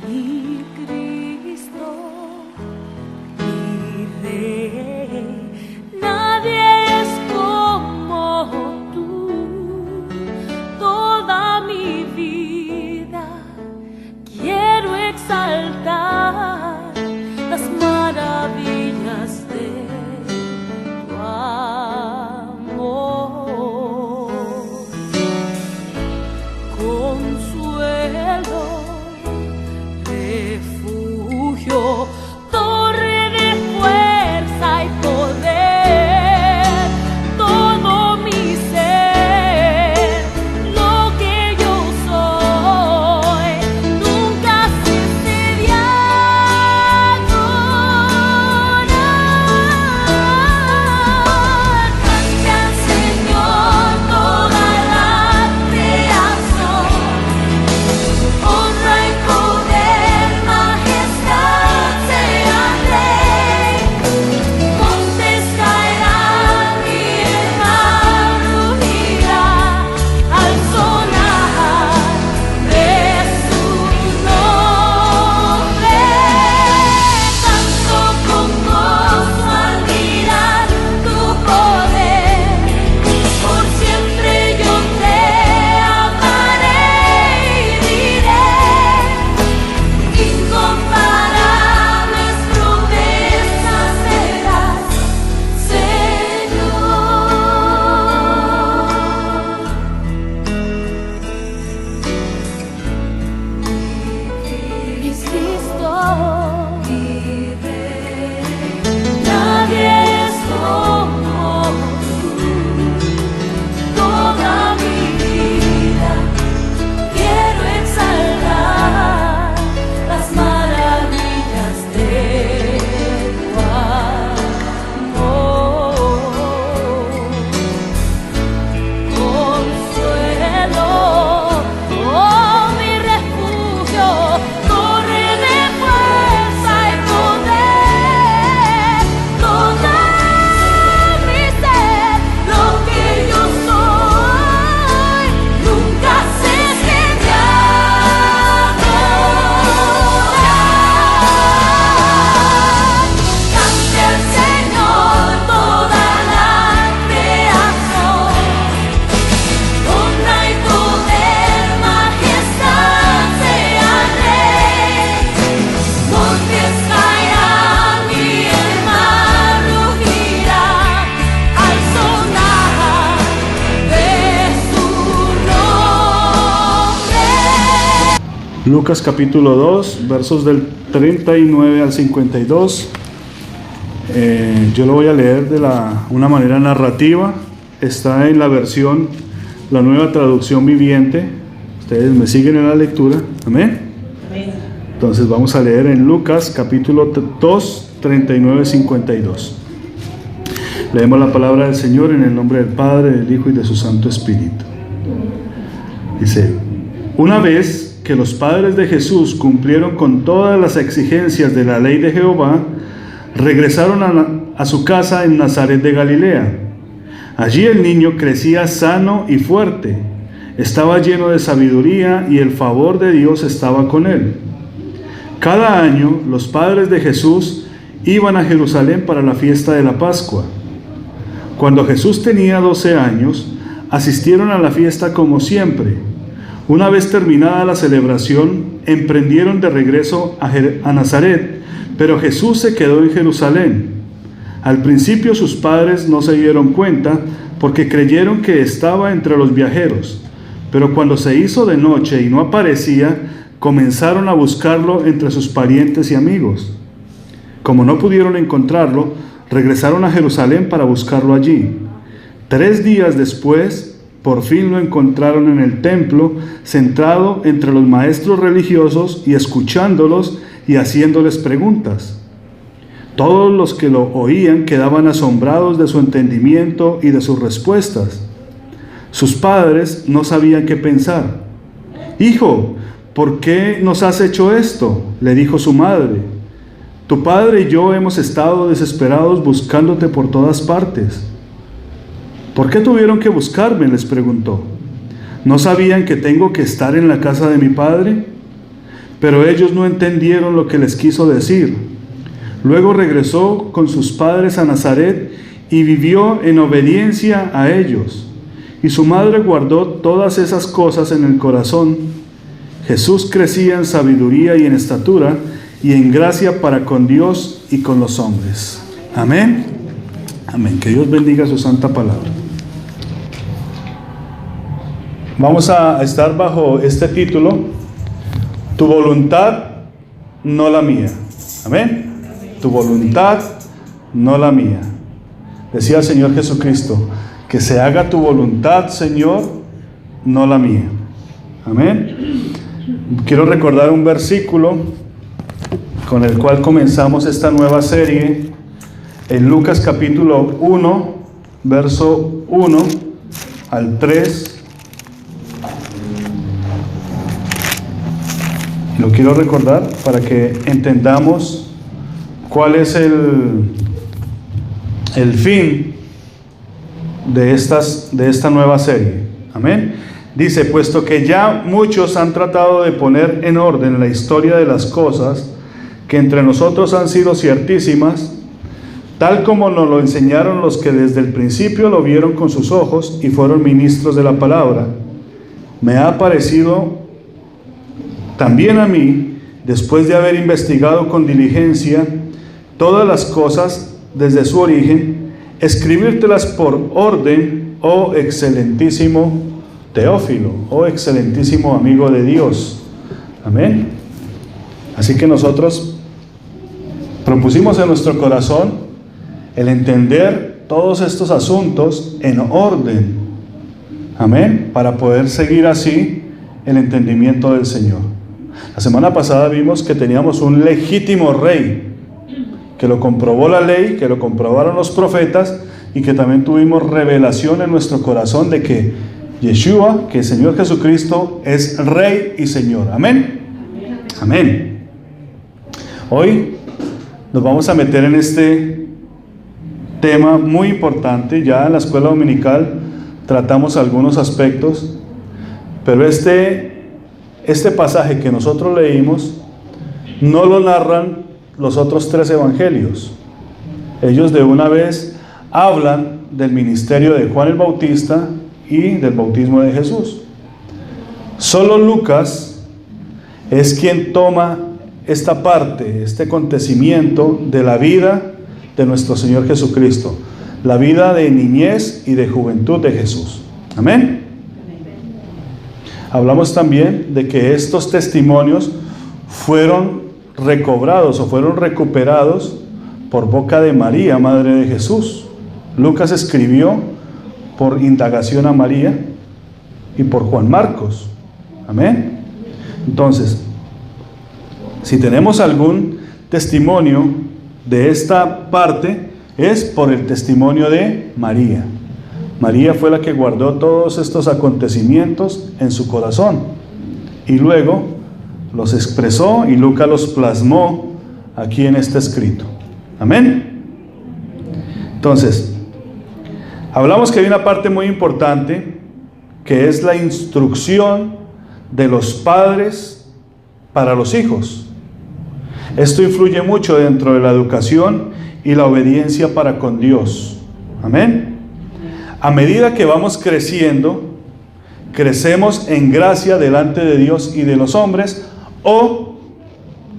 mi Cristo, mi Rey. Nadie es como tú. Toda mi vida quiero exaltar las maravillas de tu amor. Consuelo, refugio, torre de fuerza y poder, todo mi ser, lo que yo soy, nunca cesé de adorar. Cante al Señor toda la creación, honra y poder, majestad sean Rey. Montes caerán y el mar rugirá al sonar de su nombre. Canto con gozo al mirar tu poder, por siempre yo te amaré y diré: incomparables promesas serás, Señor. Mi Cristo, mi Rey, nadie es como tú. Toda mi vida quiero exaltar las maravillas de tu amor. Consuelo, oh mi refugio, torre de fuerza y poder, toda mi ser, lo que yo soy, nunca cesé de adorar. Cante al Señor toda la creación, honra y poder, majestad sean Rey. Montes caerán y el mar rugirá al sonar de su nombre. Lucas capítulo 2, versos del 39 al 52. Yo lo voy a leer de una manera narrativa. Está en la versión, la Nueva Traducción Viviente. Ustedes me siguen en la lectura. Amén. Entonces vamos a leer en Lucas capítulo 2, 39 al 52. Leemos la palabra del Señor en el nombre del Padre, del Hijo y de su Santo Espíritu. Dice: una vez que los padres de Jesús cumplieron con todas las exigencias de la ley de Jehová, regresaron a su casa en Nazaret de Galilea. Allí el niño crecía sano y fuerte, estaba lleno de sabiduría y el favor de Dios estaba con él. Cada año los padres de Jesús iban a Jerusalén para la fiesta de la Pascua. Cuando Jesús tenía 12 años, asistieron a la fiesta como siempre. Una vez terminada la celebración, emprendieron de regreso a Nazaret, pero Jesús se quedó en Jerusalén. Al principio sus padres no se dieron cuenta porque creyeron que estaba entre los viajeros, pero cuando se hizo de noche y no aparecía, comenzaron a buscarlo entre sus parientes y amigos. Como no pudieron encontrarlo, regresaron a Jerusalén para buscarlo allí. 3 días después, por fin lo encontraron en el templo, sentado entre los maestros religiosos y escuchándolos y haciéndoles preguntas. Todos los que lo oían quedaban asombrados de su entendimiento y de sus respuestas. Sus padres no sabían qué pensar. «Hijo, ¿por qué nos has hecho esto?», le dijo su madre. «Tu padre y yo hemos estado desesperados buscándote por todas partes». «¿Por qué tuvieron que buscarme?», les preguntó. «¿No sabían que tengo que estar en la casa de mi padre?». pero ellos no entendieron lo que les quiso decir. Luego regresó con sus padres a Nazaret y vivió en obediencia a ellos. Y su madre guardó todas esas cosas en el corazón. Jesús crecía en sabiduría y en estatura y en gracia para con Dios y con los hombres. Amén. Amén. Que Dios bendiga su santa palabra. Vamos a estar bajo este título: Tu voluntad, no la mía. Amén. Tu voluntad, no la mía. Decía el Señor Jesucristo: que se haga tu voluntad, Señor, no la mía. Amén. Quiero recordar un versículo con el cual comenzamos esta nueva serie, en Lucas capítulo 1, verso 1 al 3. Lo quiero recordar para que entendamos cuál es el fin de esta nueva serie. Amén. Dice: puesto que ya muchos han tratado de poner en orden la historia de las cosas que entre nosotros han sido ciertísimas, tal como nos lo enseñaron los que desde el principio lo vieron con sus ojos y fueron ministros de la palabra, me ha parecido también a mí, después de haber investigado con diligencia todas las cosas desde su origen, escribírtelas por orden, oh excelentísimo Teófilo, oh excelentísimo amigo de Dios. Amén. Así que nosotros propusimos en nuestro corazón el entender todos estos asuntos en orden. Amén. Para poder seguir así el entendimiento del Señor. La semana pasada vimos que teníamos un legítimo rey, que lo comprobó la ley, que lo comprobaron los profetas, y que también tuvimos revelación en nuestro corazón de que Yeshua, que el Señor Jesucristo, es Rey y Señor. Amén. Amén. Hoy nos vamos a meter en este tema muy importante. Ya en la escuela dominical tratamos algunos aspectos, pero este pasaje que nosotros leímos no lo narran los otros 3 evangelios. Ellos de una vez hablan del ministerio de Juan el Bautista y del bautismo de Jesús. Solo Lucas es quien toma esta parte, este acontecimiento de la vida de nuestro Señor Jesucristo, la vida de niñez y de juventud de Jesús. Amén. Hablamos también de que estos testimonios fueron recobrados o fueron recuperados por boca de María, madre de Jesús. Lucas escribió por indagación a María y por Juan Marcos. Amén. Entonces, si tenemos algún testimonio de esta parte, es por el testimonio de María. María fue la que guardó todos estos acontecimientos en su corazón y luego los expresó, y Lucas los plasmó aquí en este escrito. Amén. Entonces, hablamos que hay una parte muy importante que es la instrucción de los padres para los hijos. Esto influye mucho dentro de la educación y la obediencia para con Dios. Amén. A medida que vamos creciendo, crecemos en gracia delante de Dios y de los hombres, o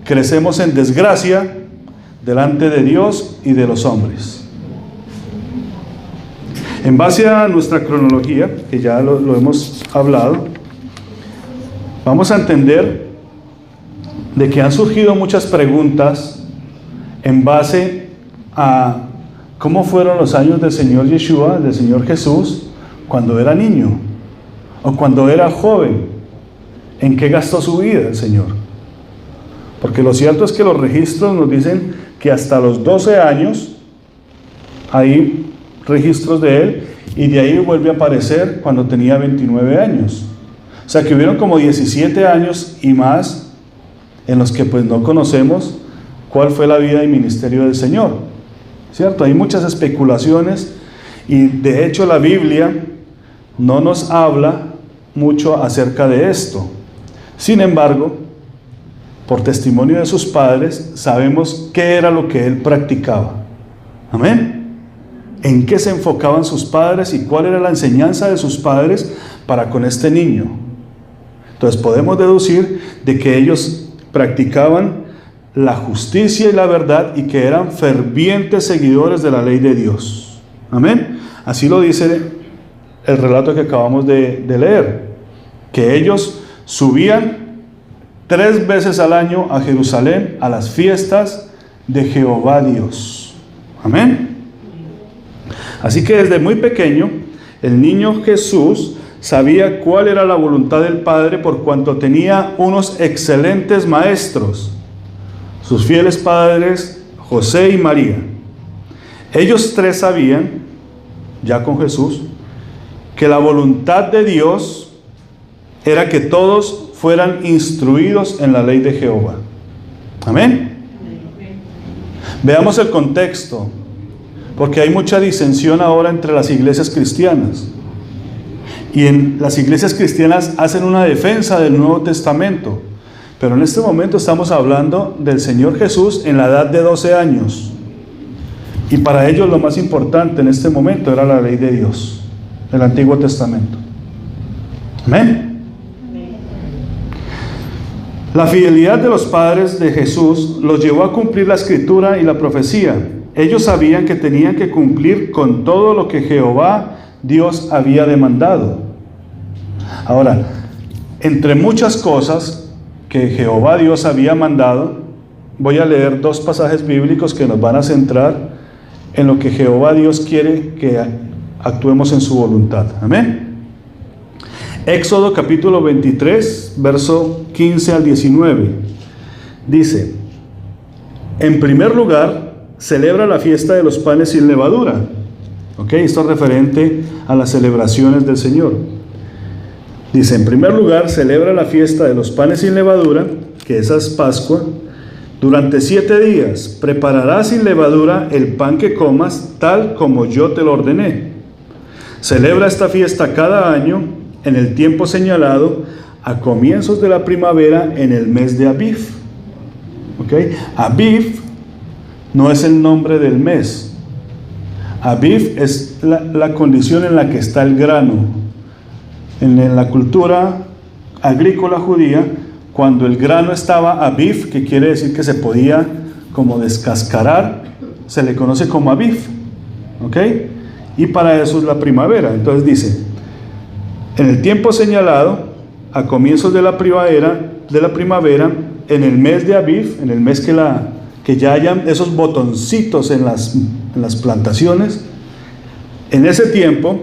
crecemos en desgracia delante de Dios y de los hombres. En base a nuestra cronología, que ya lo hemos hablado, vamos a entender de que han surgido muchas preguntas en base a cómo fueron los años del Señor Yeshua, del Señor Jesús, cuando era niño o cuando era joven. ¿En qué gastó su vida el Señor? Porque lo cierto es que los registros nos dicen que hasta los 12 años hay registros de él, y de ahí vuelve a aparecer cuando tenía 29 años. O sea que hubieron como 17 años y más en los que pues no conocemos cuál fue la vida y ministerio del Señor, ¿cierto? Hay muchas especulaciones, y de hecho la Biblia no nos habla mucho acerca de esto. Sin embargo, por testimonio de sus padres, sabemos qué era lo que él practicaba. Amén. En qué se enfocaban sus padres y cuál era la enseñanza de sus padres para con este niño. Entonces podemos deducir de que ellos practicaban la justicia y la verdad y que eran fervientes seguidores de la ley de Dios. Amén. Así lo dice el relato que acabamos de leer, que ellos subían 3 veces al año a Jerusalén a las fiestas de Jehová Dios. Amén. Así que desde muy pequeño el niño Jesús sabía cuál era la voluntad del Padre, por cuanto tenía unos excelentes maestros, sus fieles padres José y María. Ellos 3 sabían, ya con Jesús, que la voluntad de Dios era que todos fueran instruidos en la ley de Jehová. Amén. Veamos el contexto, porque hay mucha disensión ahora entre las iglesias cristianas. Y en las iglesias cristianas hacen una defensa del Nuevo Testamento. Pero en este momento estamos hablando del Señor Jesús en la edad de 12 años. Y para ellos lo más importante en este momento era la ley de Dios, el Antiguo Testamento. Amén. La fidelidad de los padres de Jesús los llevó a cumplir la escritura y la profecía. Ellos sabían que tenían que cumplir con todo lo que Jehová Dios había demandado. Ahora, entre muchas cosas que Jehová Dios había mandado, voy a leer 2 pasajes bíblicos que nos van a centrar en lo que Jehová Dios quiere que actuemos en su voluntad. Amén. Éxodo capítulo 23, verso 15 al 19. Dice: en primer lugar, celebra la fiesta de los panes sin levadura. Ok, esto es referente a las celebraciones del Señor. Dice: en primer lugar, celebra la fiesta de los panes sin levadura, que esa es Pascua. Durante 7 días prepararás sin levadura el pan que comas, tal como yo te lo ordené. Celebra esta fiesta cada año en el tiempo señalado, a comienzos de la primavera, en el mes de Aviv. ¿Ok? Aviv no es el nombre del mes. Aviv es la condición en la que está el grano. En la cultura agrícola judía, cuando el grano estaba Aviv, que quiere decir que se podía como descascarar, se le conoce como Aviv. ¿Ok? Y para eso es la primavera. Entonces dice: en el tiempo señalado, a comienzos de la primavera, en el mes de Aviv, en el mes que ya hayan esos botoncitos en las plantaciones, en ese tiempo,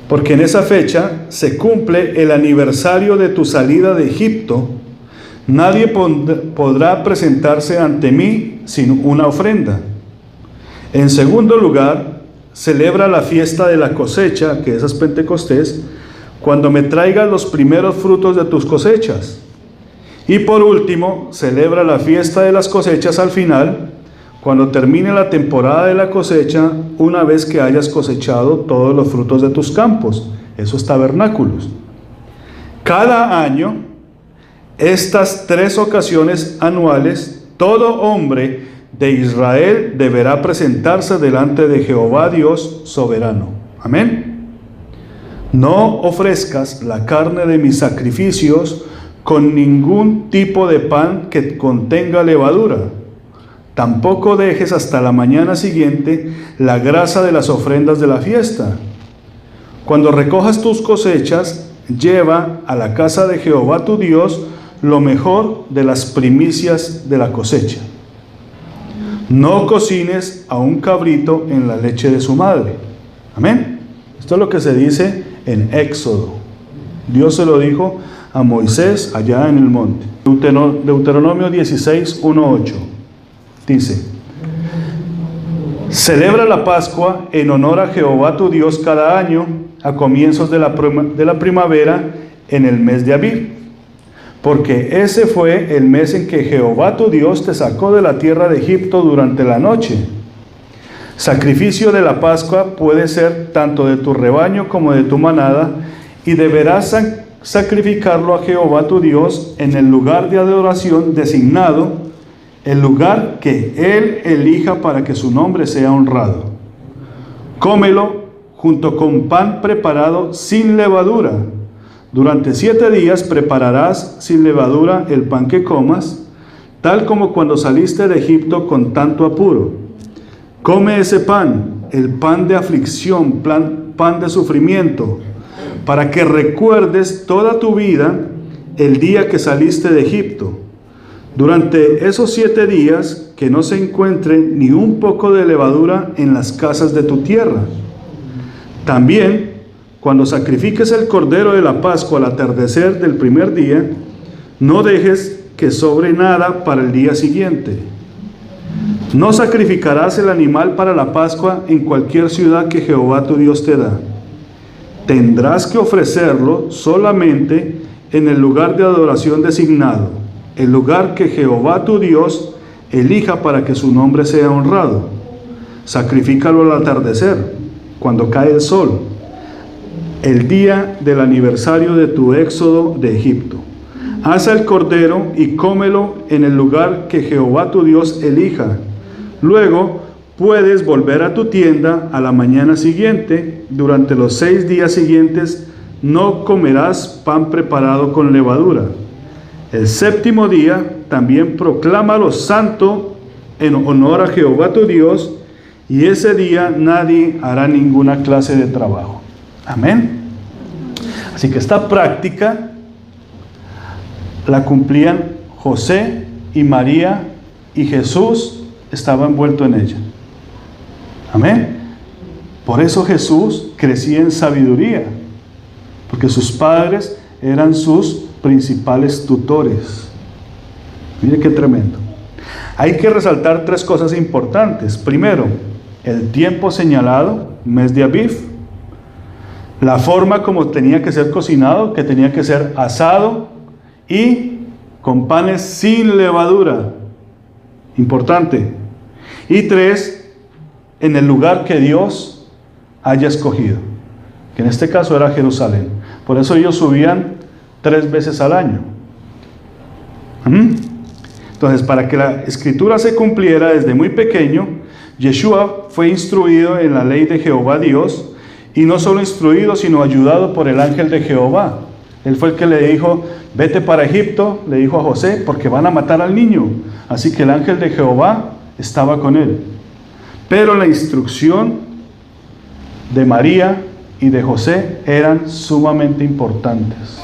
porque en esa fecha se cumple el aniversario de tu salida de Egipto, nadie podrá presentarse ante mí sin una ofrenda. En segundo lugar, celebra la fiesta de la cosecha, que esa es Pentecostés, cuando me traigas los primeros frutos de tus cosechas. Y por último, celebra la fiesta de las cosechas al final, cuando termine la temporada de la cosecha, una vez que hayas cosechado todos los frutos de tus campos, esos tabernáculos. Cada año, estas 3 ocasiones anuales, todo hombre de Israel deberá presentarse delante de Jehová Dios soberano. Amén. No ofrezcas la carne de mis sacrificios con ningún tipo de pan que contenga levadura. Tampoco dejes hasta la mañana siguiente la grasa de las ofrendas de la fiesta. Cuando recojas tus cosechas, lleva a la casa de Jehová tu Dios lo mejor de las primicias de la cosecha. No cocines a un cabrito en la leche de su madre. Amén. Esto es lo que se dice en Éxodo. Dios se lo dijo a Moisés allá en el monte. Deuteronomio 16, 1, 8. Dice: celebra la Pascua en honor a Jehová tu Dios cada año, a comienzos de la primavera, en el mes de Aviv. Porque ese fue el mes en que Jehová tu Dios te sacó de la tierra de Egipto durante la noche. Sacrificio de la Pascua puede ser tanto de tu rebaño como de tu manada, y deberás sacrificarlo a Jehová tu Dios en el lugar de adoración designado, el lugar que Él elija para que su nombre sea honrado. Cómelo junto con pan preparado sin levadura. Durante 7 días prepararás sin levadura el pan que comas, tal como cuando saliste de Egipto con tanto apuro. Come ese pan, el pan de aflicción, pan de sufrimiento, para que recuerdes toda tu vida el día que saliste de Egipto. Durante esos 7 días que no se encuentre ni un poco de levadura en las casas de tu tierra. También, cuando sacrifiques el cordero de la Pascua al atardecer del primer día, no dejes que sobre nada para el día siguiente. No sacrificarás el animal para la Pascua en cualquier ciudad que Jehová tu Dios te da. Tendrás que ofrecerlo solamente en el lugar de adoración designado, el lugar que Jehová tu Dios elija para que su nombre sea honrado. Sacrifícalo al atardecer, cuando cae el sol, el día del aniversario de tu éxodo de Egipto. Asa el cordero y cómelo en el lugar que Jehová tu Dios elija. Luego puedes volver a tu tienda a la mañana siguiente. Durante los 6 días siguientes no comerás pan preparado con levadura. El 7º día también proclámalo santo en honor a Jehová tu Dios, y ese día nadie hará ninguna clase de trabajo. Amén. Así que esta práctica la cumplían José y María, y Jesús estaba envuelto en ella. Amén. Por eso Jesús crecía en sabiduría, porque sus padres eran sus principales tutores. Mire qué tremendo. Hay que resaltar 3 cosas importantes. Primero, el tiempo señalado, mes de Aviv. La forma como tenía que ser cocinado, que tenía que ser asado y con panes sin levadura. Importante. Y 3, en el lugar que Dios haya escogido, que en este caso era Jerusalén. Por eso ellos subían 3 veces al año. Entonces, para que la escritura se cumpliera desde muy pequeño, Yeshua fue instruido en la ley de Jehová Dios, y no solo instruido, sino ayudado por el ángel de Jehová. Él fue el que le dijo: vete para Egipto, le dijo a José, porque van a matar al niño. Así que el ángel de Jehová estaba con él. Pero la instrucción de María y de José eran sumamente importantes.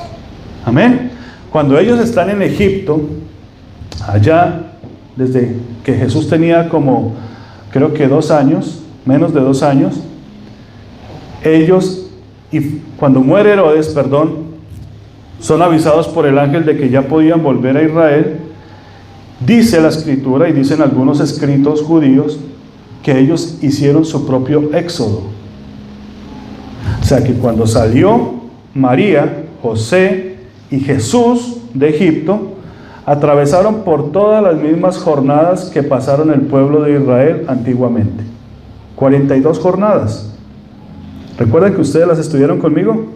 Amén. Cuando ellos están en Egipto, allá, desde que Jesús tenía como, creo que 2 años, menos de 2 años, ellos, y cuando muere Herodes, son avisados por el ángel de que ya podían volver a Israel. Dice la escritura, y dicen algunos escritos judíos, que ellos hicieron su propio éxodo. O sea que cuando salió María, José y Jesús de Egipto, atravesaron por todas las mismas jornadas que pasaron el pueblo de Israel antiguamente. 42 jornadas. ¿Recuerdan que ustedes las estudiaron conmigo?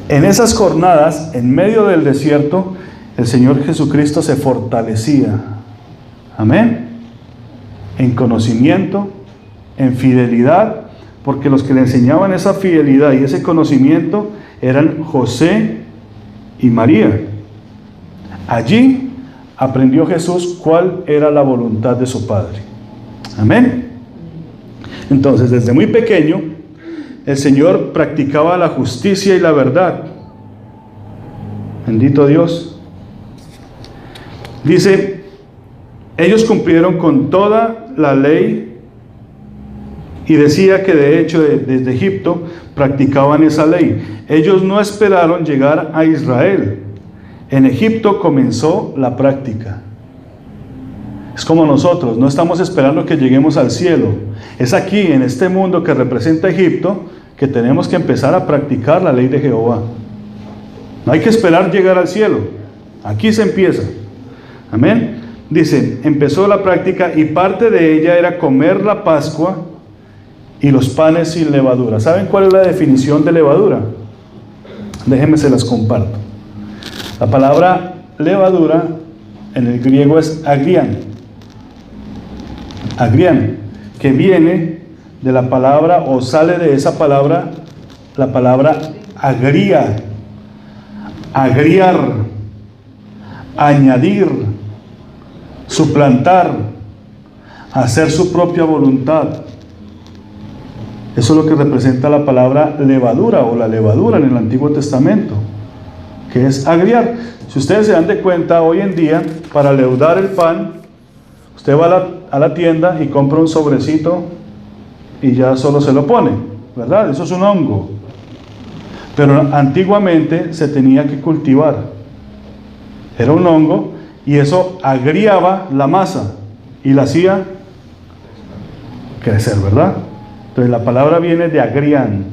En esas jornadas, en medio del desierto, el Señor Jesucristo se fortalecía. Amén. En conocimiento, en fidelidad, porque los que le enseñaban esa fidelidad y ese conocimiento eran José y María. Allí aprendió Jesús cuál era la voluntad de su Padre. Amén. Entonces, desde muy pequeño, el Señor practicaba la justicia y la verdad. Bendito Dios. Dice, ellos cumplieron con toda la ley, y decía que de hecho desde Egipto practicaban esa ley. Ellos no esperaron llegar a Israel. En Egipto comenzó la práctica. Es como nosotros, no estamos esperando que lleguemos al cielo. Es aquí, en este mundo que representa Egipto, que tenemos que empezar a practicar la ley de Jehová. No hay que esperar llegar al cielo. Aquí se empieza. Amén. Dice, empezó la práctica, y parte de ella era comer la Pascua y los panes sin levadura. ¿Saben cuál es la definición de levadura? Déjenme se las comparto. La palabra levadura en el griego es agrian. Agrian, que viene de la palabra o sale de esa palabra la palabra agria, agriar, añadir, suplantar, hacer su propia voluntad. Eso es lo que representa la palabra levadura o la levadura en el Antiguo Testamento, que es agriar. Si ustedes se dan de cuenta, hoy en día, para leudar el pan, usted va a la tienda y compra un sobrecito y ya solo se lo pone, ¿verdad? Eso es un hongo. Pero antiguamente se tenía que cultivar. Era un hongo y eso agriaba la masa y la hacía crecer, ¿verdad? Entonces la palabra viene de agrian,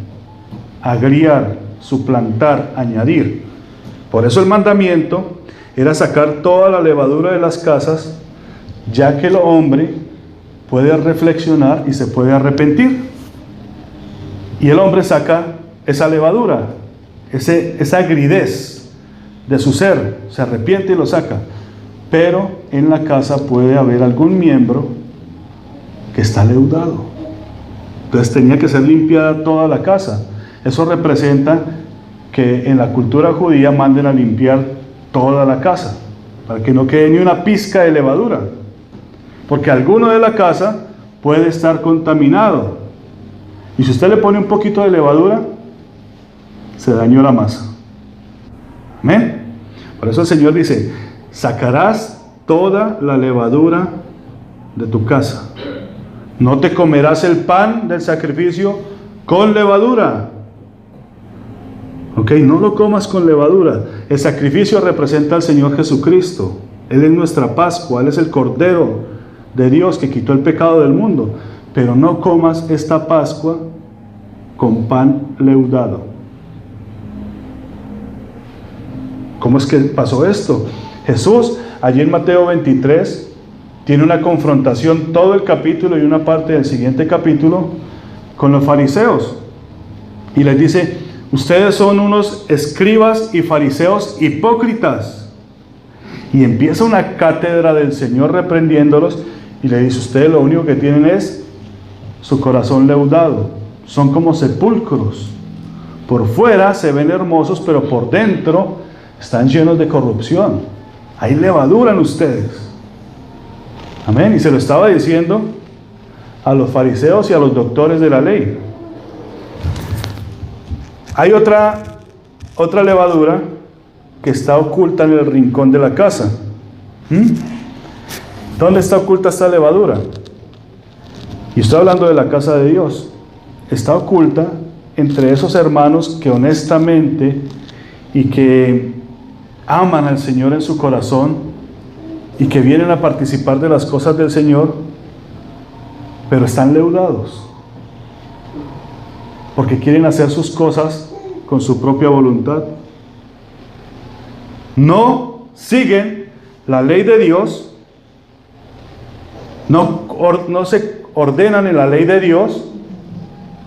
agriar, suplantar, añadir. Por eso el mandamiento era sacar toda la levadura de las casas, ya que el hombre puede reflexionar y se puede arrepentir. Y el hombre saca esa levadura, esa agridez de su ser, se arrepiente y lo saca. Pero en la casa puede haber algún miembro que está leudado. Entonces tenía que ser limpiada toda la casa. Eso representa que en la cultura judía manden a limpiar toda la casa, para que no quede ni una pizca de levadura, porque alguno de la casa puede estar contaminado, y si usted le pone un poquito de levadura, se dañó la masa. Amén. Por eso el Señor dice: sacarás toda la levadura de tu casa. No te comerás el pan del sacrificio con levadura. Ok, no lo comas con levadura. El sacrificio representa al Señor Jesucristo. Él es nuestra Pascua, Él es el Cordero de Dios que quitó el pecado del mundo. Pero no comas esta Pascua con pan leudado. ¿Cómo es que pasó esto? Jesús, allí en Mateo 23, tiene una confrontación, todo el capítulo y una parte del siguiente capítulo, con los fariseos. Y les dice: ustedes son unos escribas y fariseos hipócritas. Y empieza una cátedra del Señor reprendiéndolos y le dice: ustedes lo único que tienen es su corazón leudado. Son como sepulcros. Por fuera se ven hermosos, pero por dentro están llenos de corrupción. Hay levadura en ustedes. Amén. Y se lo estaba diciendo a los fariseos y a los doctores de la ley. Hay otra levadura que está oculta en el rincón de la casa. ¿Dónde está oculta esta levadura? Y estoy hablando de la casa de Dios. Está oculta entre esos hermanos que honestamente y que aman al Señor en su corazón y que vienen a participar de las cosas del Señor, pero están leudados porque quieren hacer sus cosas con su propia voluntad. No siguen la ley de Dios, no se ordenan en la ley de Dios,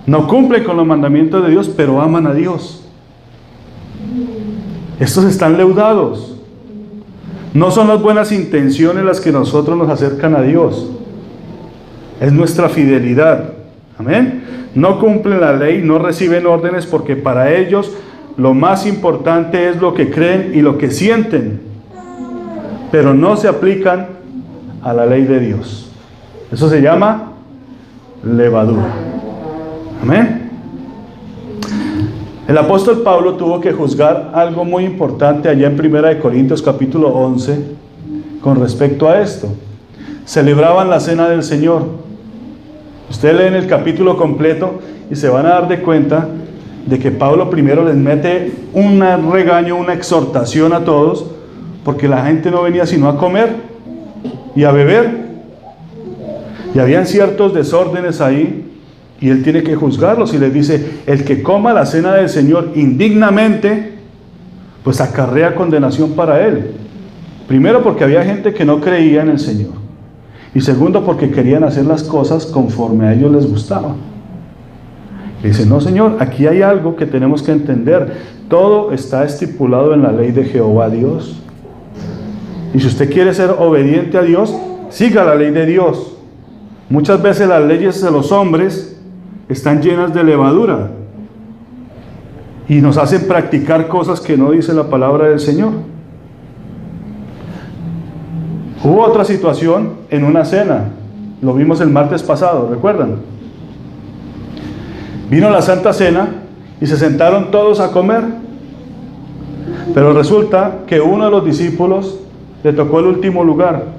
no cumplen con los mandamientos de Dios, pero aman a Dios. Estos están leudados. No son las buenas intenciones las que nosotros nos acercan a Dios, es nuestra fidelidad. Amén. No cumplen la ley, no reciben órdenes, porque para ellos lo más importante es lo que creen y lo que sienten, pero no se aplican a la ley de Dios. Eso se llama levadura. Amén. El apóstol Pablo tuvo que juzgar algo muy importante allá en 1 Corintios capítulo 11 con respecto a esto. Celebraban la cena del Señor. Ustedes leen el capítulo completo y se van a dar de cuenta de que Pablo primero les mete un regaño, una exhortación a todos, porque la gente no venía sino a comer y a beber. Y habían ciertos desórdenes ahí. Y él tiene que juzgarlos y les dice: el que coma la cena del Señor indignamente, pues acarrea condenación para él. Primero, porque había gente que no creía en el Señor. Y segundo, porque querían hacer las cosas conforme a ellos les gustaba. Dice, no, Señor, aquí hay algo que tenemos que entender. Todo está estipulado en la ley de Jehová Dios. Y si usted quiere ser obediente a Dios, siga la ley de Dios. Muchas veces las leyes de los hombres están llenas de levadura y nos hacen practicar cosas que no dice la palabra del Señor. Hubo otra situación en una cena, lo vimos el martes pasado, ¿recuerdan? Vino la Santa Cena y se sentaron todos a comer, pero resulta que uno de los discípulos le tocó el último lugar,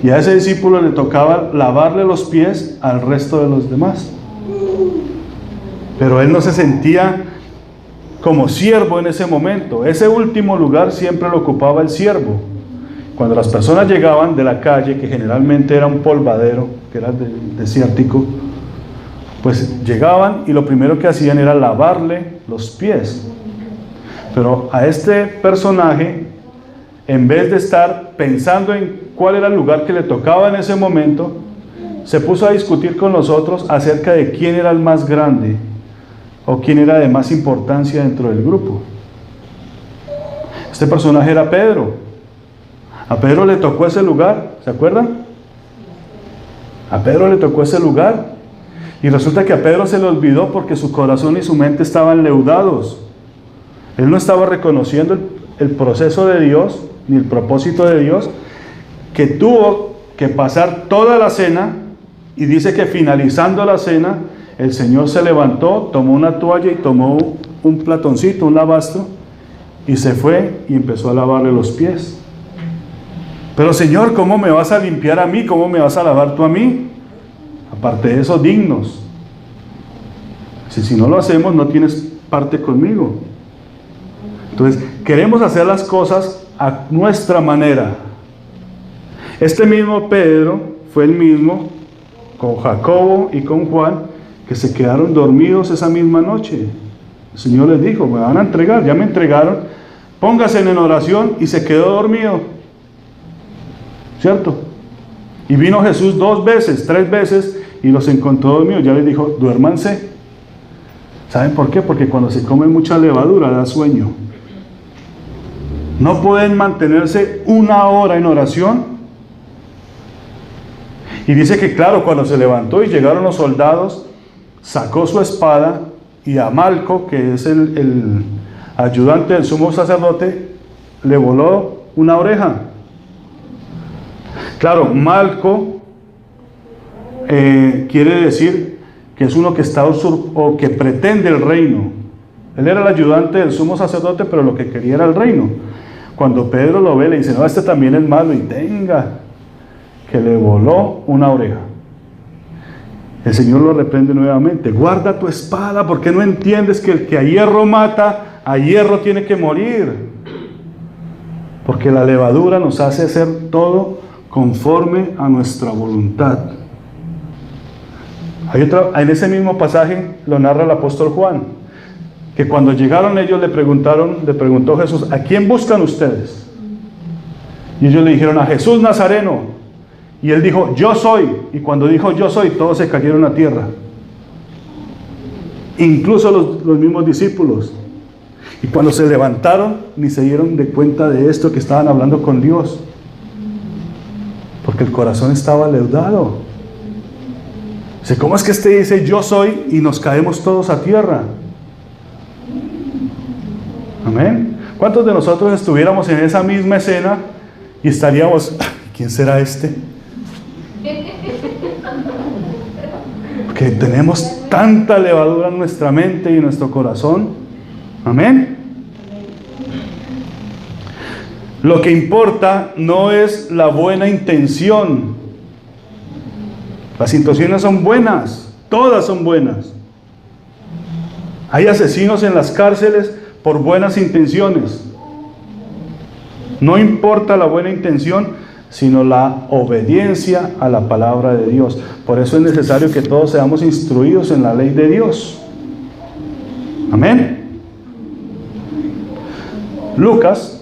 y a ese discípulo le tocaba lavarle los pies al resto de los demás, pero él no se sentía como siervo en ese momento. Ese último lugar siempre lo ocupaba el siervo. Cuando las personas llegaban de la calle, que generalmente era un polvadero, que era desértico, pues llegaban y lo primero que hacían era lavarle los pies. Pero a este personaje, en vez de estar pensando en cuál era el lugar que le tocaba en ese momento, se puso a discutir con nosotros acerca de quién era el más grande o quién era de más importancia dentro del grupo. Este personaje era Pedro. A Pedro le tocó ese lugar, ¿se acuerdan? A Pedro le tocó ese lugar, y resulta que a Pedro se le olvidó porque su corazón y su mente estaban leudados. Él no estaba reconociendo el proceso de Dios, ni el propósito de Dios, que tuvo que pasar toda la cena, y dice que finalizando la cena, el Señor se levantó, tomó una toalla y tomó un platoncito, un lavastro, y se fue y empezó a lavarle los pies. Pero Señor, ¿cómo me vas a limpiar a mí? ¿Cómo me vas a lavar tú a mí? Aparte de eso, dignos. Si no lo hacemos, no tienes parte conmigo. Entonces, queremos hacer las cosas a nuestra manera. Este mismo Pedro fue el mismo con Jacobo y con Juan, que se quedaron dormidos esa misma noche. El Señor les dijo, me van a entregar, ya me entregaron, póngase en oración, y se quedó dormido, ¿cierto? Y vino Jesús 2 veces, 3 veces, y los encontró dormidos. Ya les dijo, duérmanse. ¿Saben por qué? Porque cuando se come mucha levadura da sueño. No pueden mantenerse 1 hora en oración. Y dice que claro, cuando se levantó y llegaron los soldados, sacó su espada, y a Malco, que es el ayudante del sumo sacerdote, le voló una oreja. Claro, Malco quiere decir que es uno que está o que pretende el reino. Él era el ayudante del sumo sacerdote, pero lo que quería era el reino. Cuando Pedro lo ve, le dice, no, este también es malo, y tenga, que le voló una oreja. El Señor lo reprende nuevamente, guarda tu espada, porque no entiendes que el que a hierro mata, a hierro tiene que morir. Porque la levadura nos hace hacer todo conforme a nuestra voluntad. En ese mismo pasaje lo narra el apóstol Juan, que cuando llegaron ellos le preguntó Jesús, ¿a quién buscan ustedes? Y ellos le dijeron, a Jesús Nazareno. Y él dijo, yo soy. Y cuando dijo yo soy, todos se cayeron a tierra, incluso los mismos discípulos. Y cuando se levantaron, ni se dieron de cuenta de esto, que estaban hablando con Dios, porque el corazón estaba leudado. Dice, ¿cómo es que este dice yo soy y nos caemos todos a tierra? Amén. ¿Cuántos de nosotros estuviéramos en esa misma escena y estaríamos, ¿quién será este? Porque tenemos tanta levadura en nuestra mente y en nuestro corazón. Amén. Lo que importa no es la buena intención. Las intenciones son buenas, todas son buenas. Hay asesinos en las cárceles por buenas intenciones. No importa la buena intención, sino la obediencia a la palabra de Dios. Por eso es necesario que todos seamos instruidos en la ley de Dios. Amén. Lucas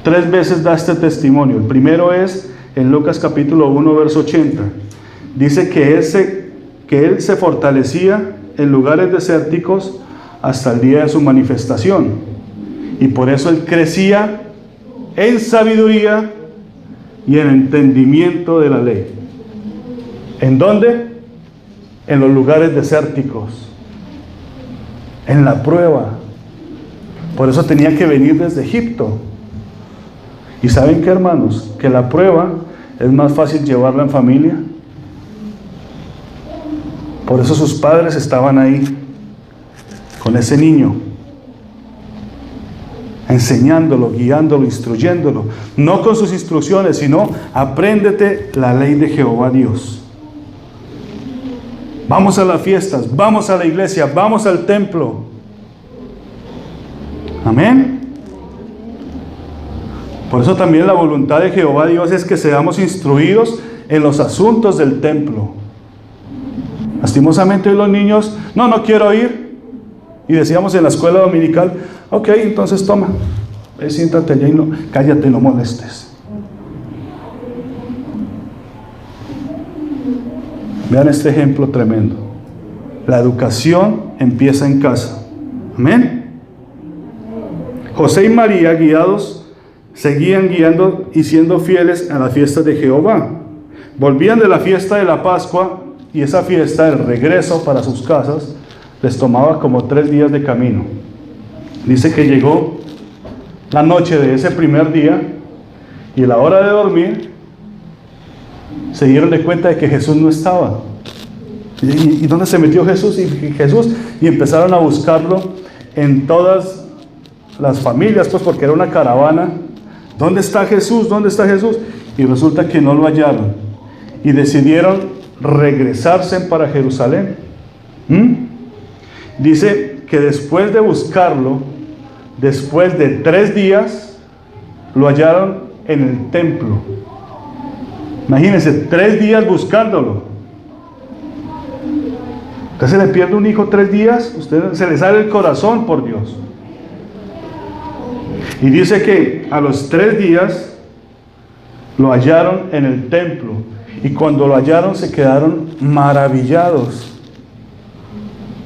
3 veces da este testimonio. El primero es en Lucas capítulo 1 verso 80. Dice que que él se fortalecía en lugares desérticos hasta el día de su manifestación. Y por eso él crecía en sabiduría y en entendimiento de la ley. ¿En dónde? En los lugares desérticos, en la prueba. Por eso tenía que venir desde Egipto. ¿Y saben qué, hermanos? Que la prueba es más fácil llevarla en familia. Por eso sus padres estaban ahí con ese niño, enseñándolo, guiándolo, instruyéndolo, no con sus instrucciones, sino apréndete la ley de Jehová Dios. Vamos a las fiestas, vamos a la iglesia, vamos al templo. Amén. Por eso también la voluntad de Jehová Dios es que seamos instruidos en los asuntos del templo. Lastimosamente hoy los niños, no quiero ir. Y decíamos en la escuela dominical, ok, entonces toma, siéntate allá y cállate, no molestes. Vean este ejemplo tremendo. La educación empieza en casa. Amén. José y María, guiados, seguían guiando y siendo fieles a las fiestas de Jehová. Volvían de la fiesta de la Pascua, y esa fiesta, el regreso para sus casas, les tomaba como 3 días de camino. Dice que llegó la noche de ese primer día, y a la hora de dormir se dieron de cuenta de que Jesús no estaba. ¿Y dónde se metió Jesús? Y empezaron a buscarlo en todas las familias, pues porque era una caravana. ¿Dónde está Jesús? ¿Dónde está Jesús? Y resulta que no lo hallaron, y decidieron regresarse para Jerusalén. Dice que después de buscarlo, después de 3 días, lo hallaron en el templo. Imagínense, 3 días buscándolo. Usted se le pierde un hijo 3 días, usted se le sale el corazón, por Dios. Y dice que a los 3 días lo hallaron en el templo. Y cuando lo hallaron se quedaron maravillados,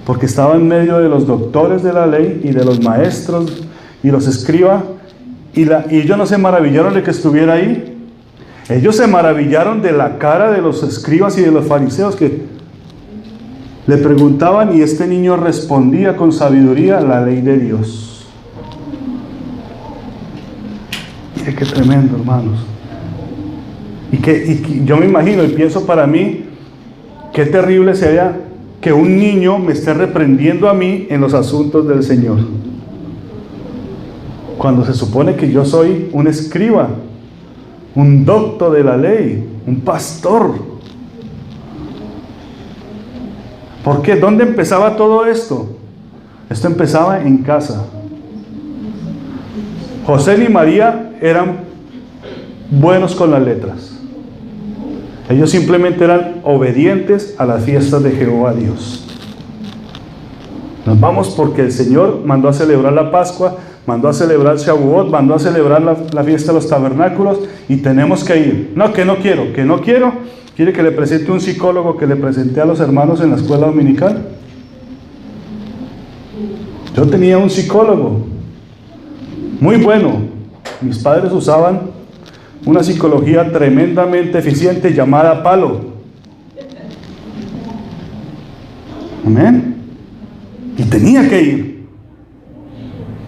porque estaba en medio de los doctores de la ley y de los maestros y los escribas, y ellos no se maravillaron de que estuviera ahí. Ellos se maravillaron de la cara de los escribas y de los fariseos, que le preguntaban y este niño respondía con sabiduría la ley de Dios. Mire qué tremendo, hermanos. Y yo me imagino y pienso para mí, qué terrible sería que un niño me esté reprendiendo a mí en los asuntos del Señor, cuando se supone que yo soy un escriba, un doctor de la ley, un pastor. ¿Por qué? ¿Dónde empezaba todo esto? Esto empezaba en casa. José y María eran buenos con las letras. Ellos simplemente eran obedientes a las fiestas de Jehová Dios. Nos vamos porque el Señor mandó a celebrar la Pascua, mandó a celebrar Shavuot, mandó a celebrar la fiesta de los tabernáculos, y tenemos que ir. No, que no quiero. ¿Quiere que le presente un psicólogo que le presenté a los hermanos en la escuela dominical? Yo tenía un psicólogo muy bueno. Mis padres usaban una psicología tremendamente eficiente llamada palo. Amén. Y tenía que ir.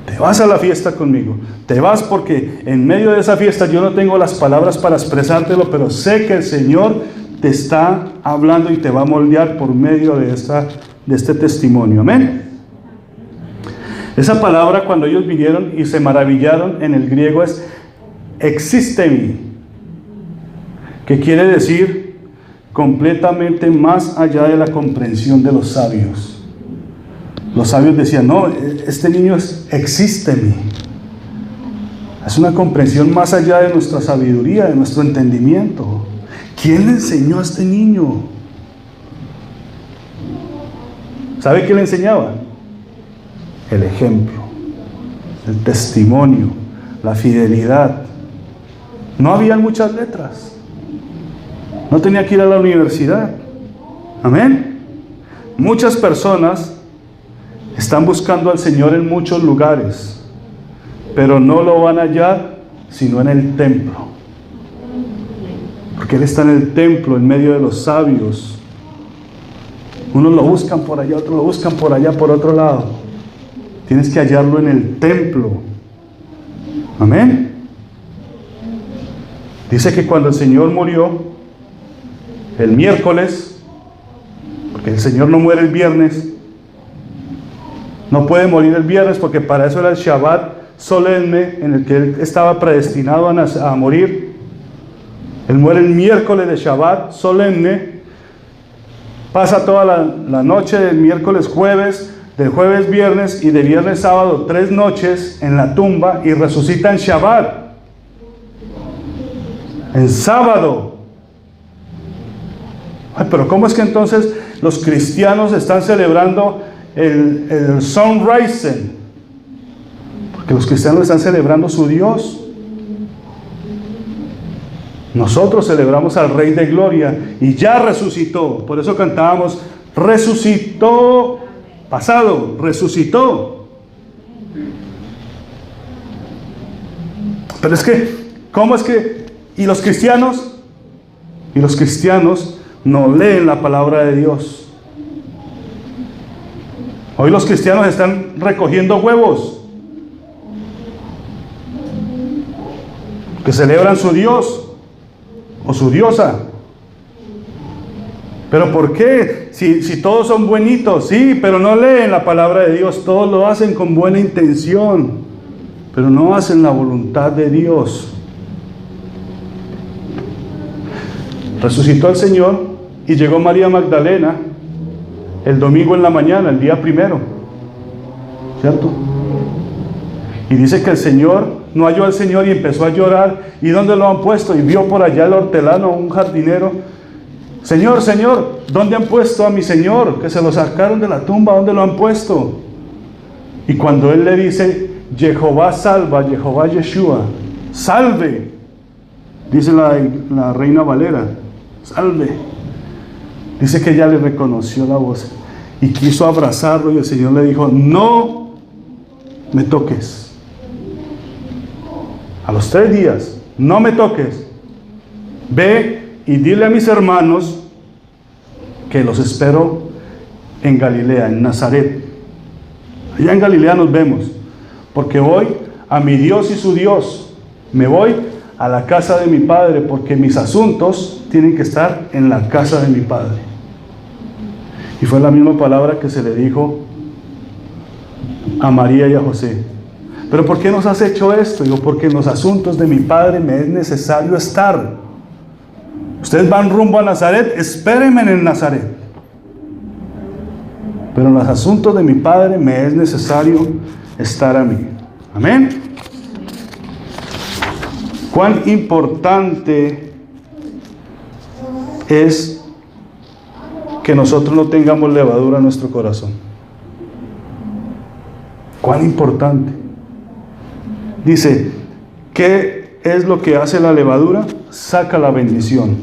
Te vas a la fiesta conmigo. Te vas porque en medio de esa fiesta yo no tengo las palabras para expresártelo, pero sé que el Señor te está hablando y te va a moldear por medio de este testimonio. Amén. Esa palabra, cuando ellos vinieron y se maravillaron, en el griego es existemi, que quiere decir completamente más allá de la comprensión de los sabios. Los sabios decían, no, este niño es existemi. Es una comprensión más allá de nuestra sabiduría, de nuestro entendimiento. ¿Quién le enseñó a este niño? ¿Sabe qué le enseñaba? El ejemplo, el testimonio, la fidelidad. No había muchas letras. No tenía que ir a la universidad. Amén. Muchas personas están buscando al Señor en muchos lugares, pero no lo van a hallar sino en el templo. Porque Él está en el templo, en medio de los sabios. Unos lo buscan por allá, otros lo buscan por allá, por otro lado. Tienes que hallarlo en el templo. Amén. Dice que cuando el Señor murió, el miércoles, porque el Señor no muere el viernes, no puede morir el viernes porque para eso era el Shabbat solemne en el que Él estaba predestinado a morir. Él muere el miércoles de Shabbat solemne, pasa toda la noche del miércoles jueves, del jueves viernes y de viernes sábado 3 noches en la tumba y resucita en Shabbat, en sábado. Ay, pero ¿cómo es que entonces los cristianos están celebrando el sunrise? Porque los cristianos están celebrando su Dios. Nosotros celebramos al Rey de Gloria y ya resucitó. Por eso cantábamos, resucitó, pasado, resucitó. Pero es que, ¿cómo es que? ¿Y los cristianos? Y los cristianos no leen la palabra de Dios. Hoy los cristianos están recogiendo huevos, que celebran su Dios o su diosa. ¿Pero por qué? Si todos son buenitos, sí, pero no leen la palabra de Dios. Todos lo hacen con buena intención, pero no hacen la voluntad de Dios. Resucitó el Señor y llegó María Magdalena el domingo en la mañana, el día primero, ¿cierto? Y dice que el Señor no halló al Señor y empezó a llorar. ¿Y dónde lo han puesto? Y vio por allá el hortelano, un jardinero. Señor, Señor, ¿dónde han puesto a mi Señor? Que se lo sacaron de la tumba, ¿dónde lo han puesto? Y cuando él le dice, Jehová salva, Jehová Yeshua, salve, dice la Reina Valera, salve. Dice que ella le reconoció la voz y quiso abrazarlo, y el Señor le dijo, no me toques. A los 3 días, no me toques. Ve y dile a mis hermanos que los espero en Galilea, en Nazaret. Allá en Galilea nos vemos, porque voy a mi Dios y su Dios. Me voy a la casa de mi Padre, porque mis asuntos tienen que estar en la casa de mi Padre. Y fue la misma palabra que se le dijo a María y a José. ¿Pero por qué nos has hecho esto? Digo, porque en los asuntos de mi Padre me es necesario estar. Ustedes van rumbo a Nazaret, espérenme en Nazaret. Pero en los asuntos de mi Padre me es necesario estar a mí. Amén. Cuán importante es que nosotros no tengamos levadura en nuestro corazón. Cuán importante. Dice, ¿qué es lo que hace la levadura? Saca la bendición.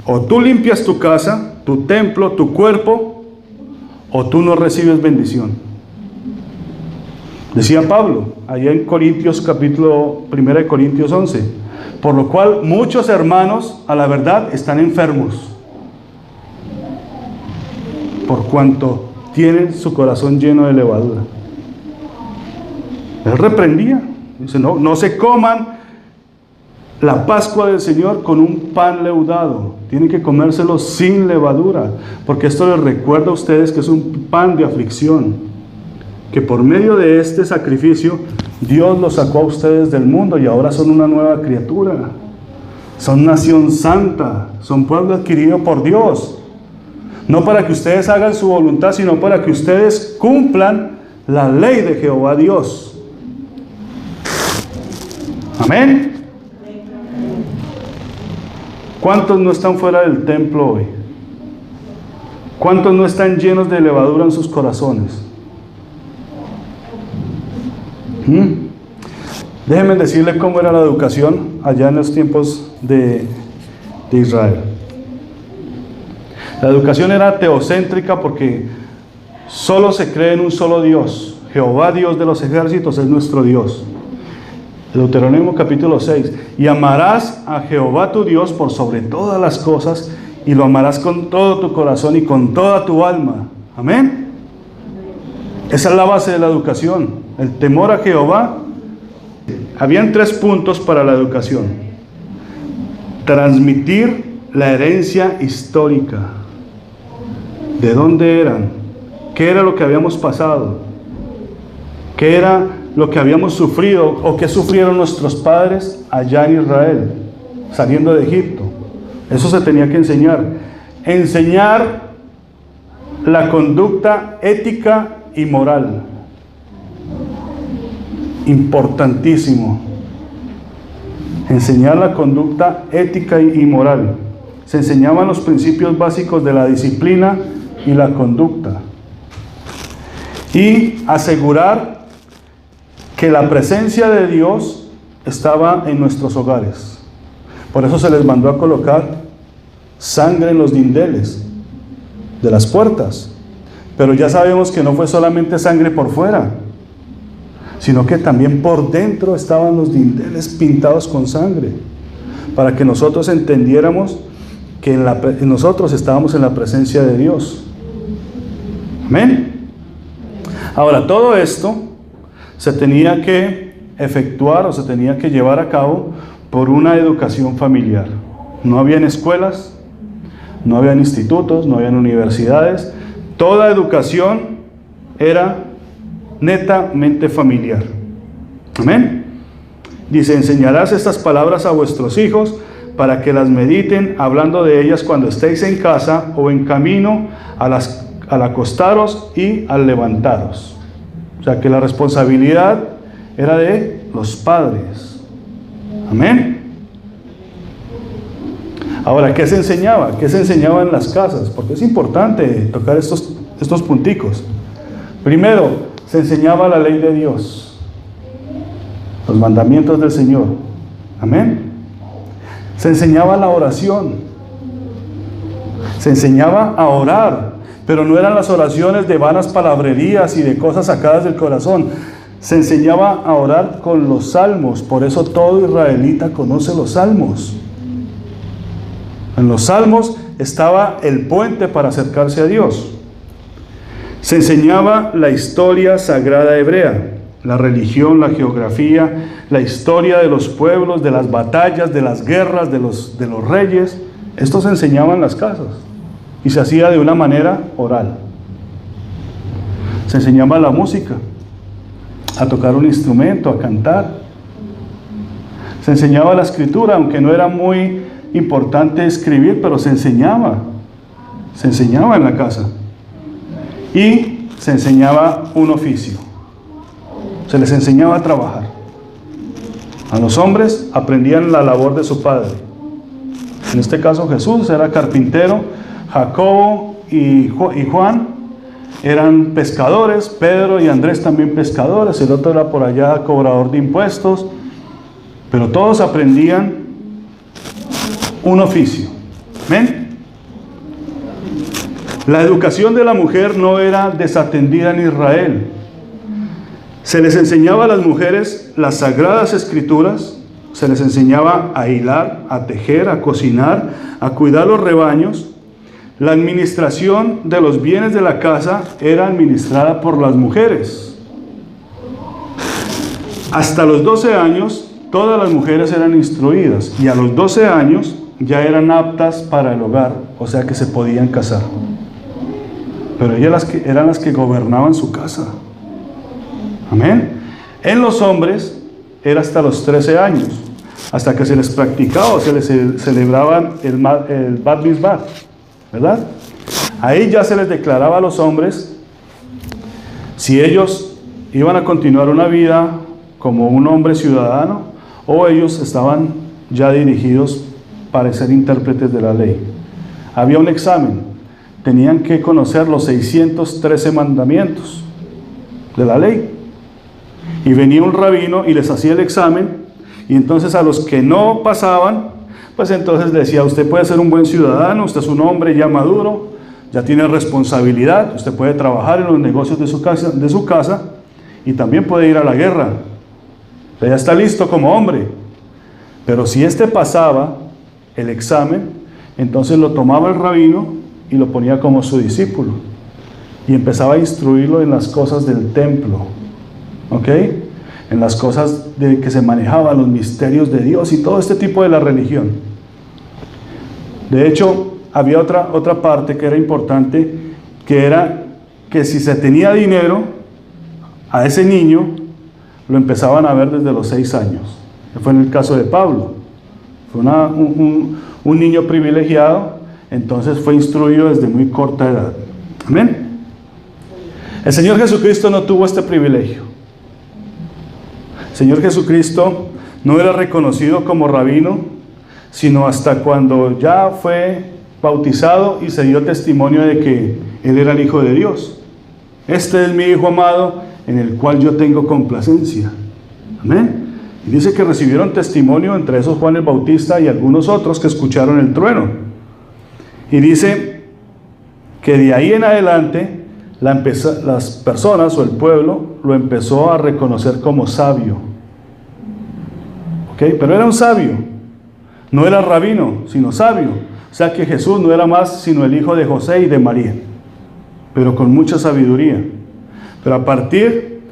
O tú limpias tu casa, tu templo, tu cuerpo, o tú no recibes bendición. Decía Pablo, allá en Corintios, capítulo 1 de Corintios 11, por lo cual muchos hermanos, a la verdad, están enfermos, por cuanto tienen su corazón lleno de levadura. Él reprendía, dice, no se coman la Pascua del Señor con un pan leudado, tienen que comérselo sin levadura, porque esto les recuerda a ustedes que es un pan de aflicción, que por medio de este sacrificio Dios los sacó a ustedes del mundo y ahora son una nueva criatura, son nación santa, son pueblo adquirido por Dios, no para que ustedes hagan su voluntad, sino para que ustedes cumplan la ley de Jehová Dios. Amén. ¿Cuántos no están fuera del templo hoy? ¿Cuántos no están llenos de levadura en sus corazones? Déjenme decirle cómo era la educación allá en los tiempos de Israel. La educación era teocéntrica porque solo se cree en un solo Dios. Jehová, Dios de los ejércitos, es nuestro Dios. Deuteronomio capítulo 6. Y amarás a Jehová tu Dios por sobre todas las cosas, y lo amarás con todo tu corazón y con toda tu alma. Amén. Esa es la base de la educación, el temor a Jehová. Habían 3 puntos para la educación: transmitir la herencia histórica. ¿De dónde eran? ¿Qué era lo que habíamos pasado? ¿Qué era lo que habíamos sufrido o qué sufrieron nuestros padres allá en Israel, saliendo de Egipto? Eso se tenía que enseñar. Enseñar la conducta ética y moral. Importantísimo. Enseñar la conducta ética y moral. Se enseñaban los principios básicos de la disciplina y la conducta. Y asegurar que la presencia de Dios estaba en nuestros hogares. Por eso se les mandó a colocar sangre en los dinteles de las puertas. Pero ya sabemos que no fue solamente sangre por fuera, sino que también por dentro estaban los dinteles pintados con sangre, para que nosotros entendiéramos que nosotros estábamos en la presencia de Dios. Amén. Ahora, todo esto se tenía que efectuar o se tenía que llevar a cabo por una educación familiar. No habían escuelas, no habían institutos, no habían universidades. Toda educación era netamente familiar. Amén. Dice: enseñarás estas palabras a vuestros hijos para que las mediten, hablando de ellas cuando estéis en casa o en camino, al acostaros y al levantaros. O sea que la responsabilidad era de los padres. Amén. Ahora, ¿qué se enseñaba? ¿Qué se enseñaba en las casas? Porque es importante tocar estos punticos. Primero, se enseñaba la ley de Dios, los mandamientos del Señor. Amén. Se enseñaba la oración. Se enseñaba a orar, pero no eran las oraciones de vanas palabrerías y de cosas sacadas del corazón. Se enseñaba a orar con los salmos. Por eso todo israelita conoce los salmos. En los salmos estaba el puente para acercarse a Dios. Se enseñaba la historia sagrada hebrea, la religión, la geografía, la historia de los pueblos, de las batallas, de las guerras, de los reyes. Esto se enseñaba en las casas y se hacía de una manera oral. Se enseñaba la música, a tocar un instrumento, a cantar. Se enseñaba la escritura, aunque no era muy importante escribir, pero se enseñaba en la casa. Y se enseñaba un oficio, se les enseñaba a trabajar. A los hombres aprendían la labor de su padre. En este caso Jesús era carpintero, Jacobo y Juan eran pescadores, Pedro y Andrés también pescadores, el otro era por allá cobrador de impuestos, pero todos aprendían un oficio. ¿Ven? La educación de la mujer no era desatendida en Israel. Se les enseñaba a las mujeres las sagradas escrituras, se les enseñaba a hilar, a tejer, a cocinar, a cuidar los rebaños. La administración de los bienes de la casa era administrada por las mujeres. Hasta los 12 años, todas las mujeres eran instruidas y a los 12 años ya eran aptas para el hogar, o sea que se podían casar. Pero ellas eran las que gobernaban su casa. Amén. En los hombres era hasta los 13 años, hasta que se les practicaba o se les celebraban el Bat Mitzvah, ¿verdad? Ahí ya se les declaraba a los hombres si ellos iban a continuar una vida como un hombre ciudadano o ellos estaban ya dirigidos para ser intérpretes de la ley. Había un examen. Tenían que conocer los 613 mandamientos de la ley. Y venía un rabino y les hacía el examen. Y entonces a los que no pasaban, Pues entonces decía, usted puede ser un buen ciudadano, usted es un hombre ya maduro, ya tiene responsabilidad, usted puede trabajar en los negocios de su casa y también puede ir a la guerra. Usted ya está listo como hombre. Pero si este pasaba el examen, entonces lo tomaba el rabino y lo ponía como su discípulo. Y empezaba a instruirlo en las cosas del templo. ¿Ok? En las cosas de que se manejaban, los misterios de Dios y todo este tipo de la religión. De hecho, había otra parte que era importante, que era que si se tenía dinero, a ese niño lo empezaban a ver desde los 6 años. Fue en el caso de Pablo. Fue un niño privilegiado, entonces fue instruido desde muy corta edad. Amén. El Señor Jesucristo no tuvo este privilegio. El Señor Jesucristo no era reconocido como rabino, sino hasta cuando ya fue bautizado y se dio testimonio de que Él era el Hijo de Dios. Este es mi Hijo amado, en el cual yo tengo complacencia. Amén. Y dice que recibieron testimonio, entre esos Juan el Bautista y algunos otros que escucharon el trueno. Y dice que de ahí en adelante las personas o el pueblo lo empezó a reconocer como sabio. ¿Ok? Pero era un sabio, no era rabino, sino sabio. O sea que Jesús no era más sino el hijo de José y de María, pero con mucha sabiduría. Pero a partir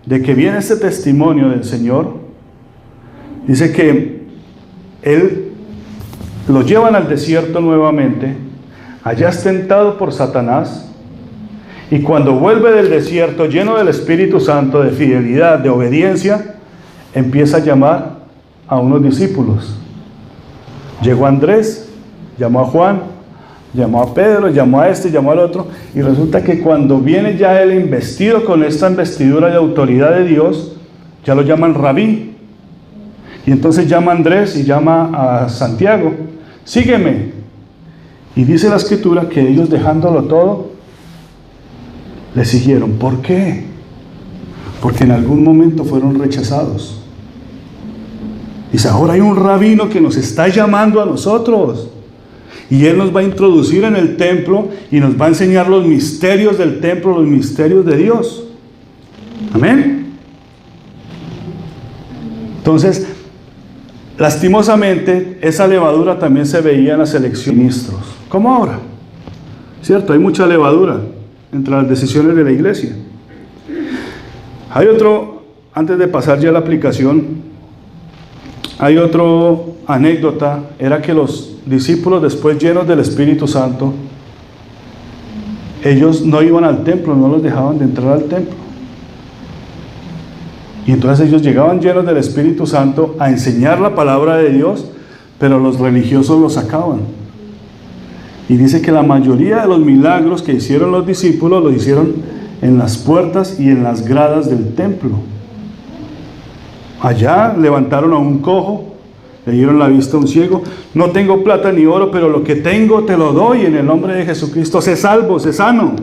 de que viene este testimonio del Señor, dice que Él lo llevan al desierto nuevamente, allá es tentado por Satanás, y cuando vuelve del desierto lleno del Espíritu Santo, de fidelidad, de obediencia, empieza a llamar a unos discípulos. Llegó Andrés, llamó a Juan, llamó a Pedro, llamó a este, llamó al otro, y resulta que cuando viene ya él investido con esta investidura de autoridad de Dios, ya lo llaman rabí. Y entonces llama a Andrés y llama a Santiago, sígueme. Y dice la Escritura que ellos, dejándolo todo, le siguieron. ¿Por qué? Porque en algún momento fueron rechazados. Dice, ahora hay un rabino que nos está llamando a nosotros. Y él nos va a introducir en el templo y nos va a enseñar los misterios del templo, los misterios de Dios. Amén. Entonces, lastimosamente, esa levadura también se veía en la selección de ministros. Como ahora. ¿Cierto? Hay mucha levadura entre las decisiones de la iglesia. Hay otro, antes de pasar ya a la aplicación, hay otro anécdota, era que los discípulos, después llenos del Espíritu Santo, ellos no iban al templo, no los dejaban de entrar al templo. Y entonces ellos llegaban llenos del Espíritu Santo a enseñar la palabra de Dios, pero los religiosos los sacaban. Y dice que la mayoría de los milagros que hicieron los discípulos los hicieron en las puertas y en las gradas del templo. Allá levantaron a un cojo, le dieron la vista a un ciego. No tengo plata ni oro, pero lo que tengo te lo doy en el nombre de Jesucristo. Sé salvo, sé sano.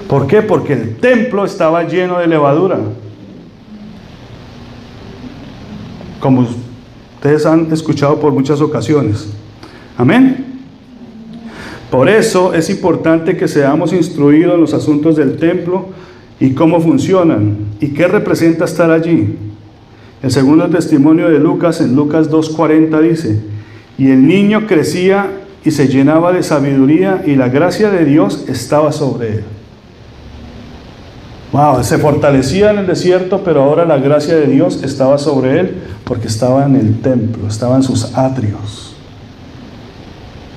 ¿Por qué? Porque el templo estaba lleno de levadura. Como ustedes han escuchado por muchas ocasiones. Amén. Por eso es importante que seamos instruidos en los asuntos del templo y cómo funcionan y qué representa estar allí. El segundo testimonio de Lucas, en Lucas 2:40 dice, y el niño crecía y se llenaba de sabiduría y la gracia de Dios estaba sobre él. Wow, se fortalecía en el desierto, pero ahora la gracia de Dios estaba sobre él porque estaba en el templo, estaba en sus atrios.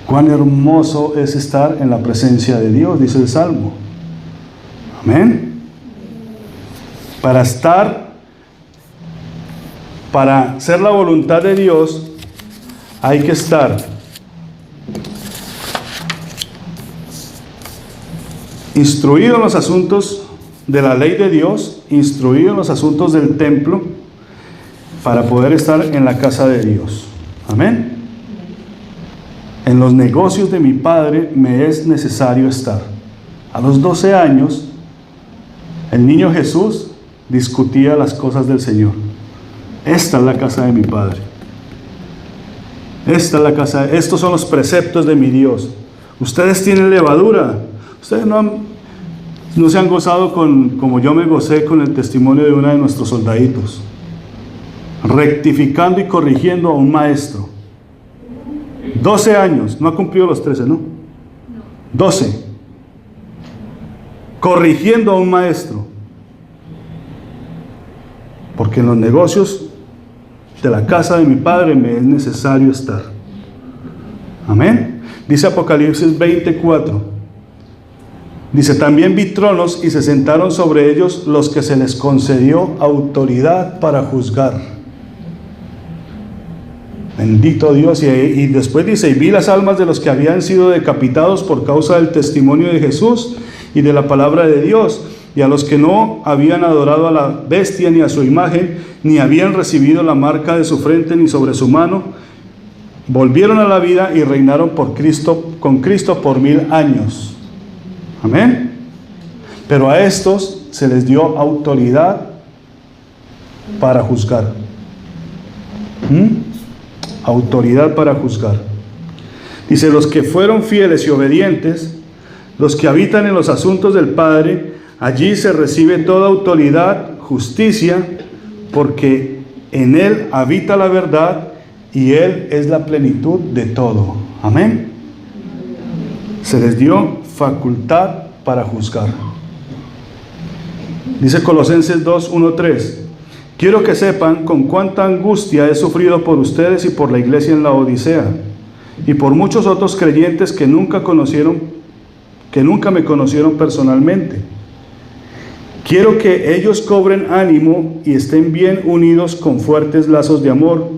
Cuán hermoso es estar en la presencia de Dios, dice el Salmo. Amén. Para hacer la voluntad de Dios, hay que estar instruido en los asuntos de la ley de Dios, instruido en los asuntos del templo, para poder estar en la casa de Dios. Amén. En los negocios de mi Padre me es necesario estar. A los 12 años, el niño Jesús discutía las cosas del Señor. Esta es la casa de mi Padre. Esta es la casa, estos son los preceptos de mi Dios. Ustedes tienen levadura. Ustedes no se han gozado como yo me gocé con el testimonio de uno de nuestros soldaditos, rectificando y corrigiendo a un maestro. 12 años, no ha cumplido los 13, ¿no? 12. Corrigiendo a un maestro. Porque en los negocios de la casa de mi Padre me es necesario estar. Amén. Dice Apocalipsis 24. Dice, también vi tronos y se sentaron sobre ellos los que se les concedió autoridad para juzgar. Bendito Dios. Y después dice, y vi las almas de los que habían sido decapitados por causa del testimonio de Jesús y de la palabra de Dios, y a los que no habían adorado a la bestia ni a su imagen, ni habían recibido la marca de su frente ni sobre su mano, volvieron a la vida y reinaron con Cristo por 1000 años. Amén. Pero a estos se les dio autoridad para juzgar. Autoridad para juzgar. Dice, los que fueron fieles y obedientes, los que habitan en los asuntos del Padre, allí se recibe toda autoridad, justicia, porque en Él habita la verdad y Él es la plenitud de todo. Amén. Se les dio facultad para juzgar. Dice Colosenses 2:1-3. Quiero que sepan con cuánta angustia he sufrido por ustedes y por la iglesia en la Odisea, y por muchos otros creyentes que nunca me conocieron personalmente. Quiero que ellos cobren ánimo y estén bien unidos con fuertes lazos de amor.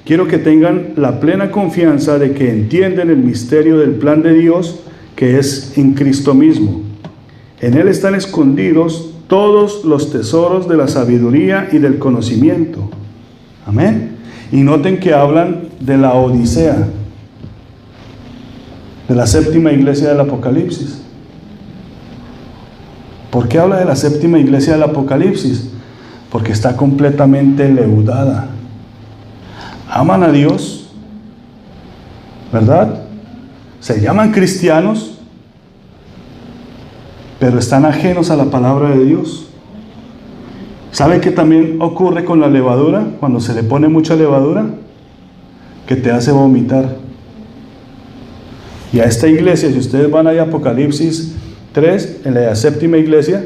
Quiero que tengan la plena confianza de que entienden el misterio del plan de Dios, que es en Cristo mismo. En Él están escondidos todos los tesoros de la sabiduría y del conocimiento. Amén. Y noten que hablan de la Odisea, de la séptima iglesia del Apocalipsis. ¿Por qué habla de la séptima iglesia del Apocalipsis? Porque está completamente leudada. Aman a Dios, ¿verdad? Se llaman cristianos, pero están ajenos a la palabra de Dios. ¿Sabe qué también ocurre con la levadura? Cuando se le pone mucha levadura, que te hace vomitar. Y a esta iglesia, si ustedes van a Apocalipsis 3, en la séptima iglesia,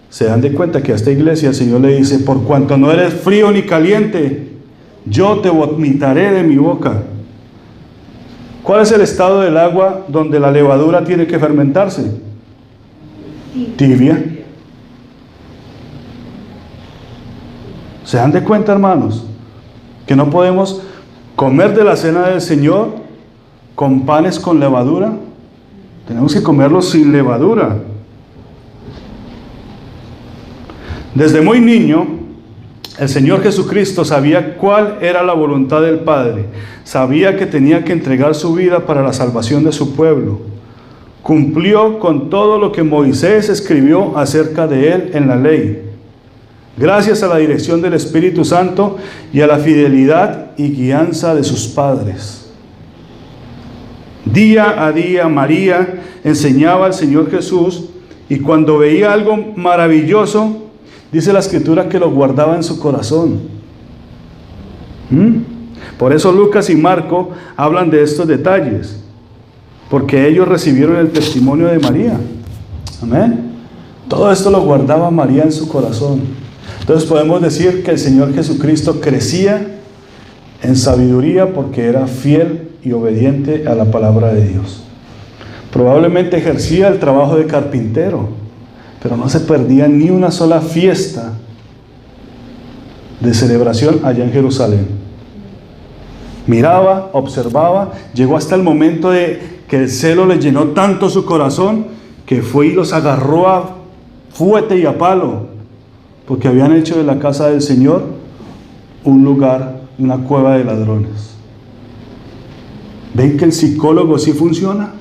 se dan de cuenta que a esta iglesia el Señor le dice, por cuanto no eres frío ni caliente, yo te vomitaré de mi boca. ¿Cuál es el estado del agua donde la levadura tiene que fermentarse? Tibia. ¿Se dan de cuenta, hermanos, que no podemos comer de la cena del Señor con panes con levadura? Tenemos que comerlos sin levadura. Desde muy niño, el Señor Jesucristo sabía cuál era la voluntad del Padre. Sabía que tenía que entregar su vida para la salvación de su pueblo. Cumplió con todo lo que Moisés escribió acerca de él en la ley. Gracias a la dirección del Espíritu Santo y a la fidelidad y guianza de sus padres. Día a día María enseñaba al Señor Jesús, y cuando veía algo maravilloso, dice la Escritura que lo guardaba en su corazón. Por eso Lucas y Marco hablan de estos detalles, porque ellos recibieron el testimonio de María. Amén. Todo esto lo guardaba María en su corazón. Entonces podemos decir que el Señor Jesucristo crecía en sabiduría porque era fiel y obediente a la palabra de Dios. Probablemente ejercía el trabajo de carpintero, pero no se perdía ni una sola fiesta de celebración allá en Jerusalén. Miraba, observaba, llegó hasta el momento de que el celo le llenó tanto su corazón que fue y los agarró a fuete y a palo, porque habían hecho de la casa del Señor un lugar, una cueva de ladrones. ¿Ven que el psicólogo sí funciona?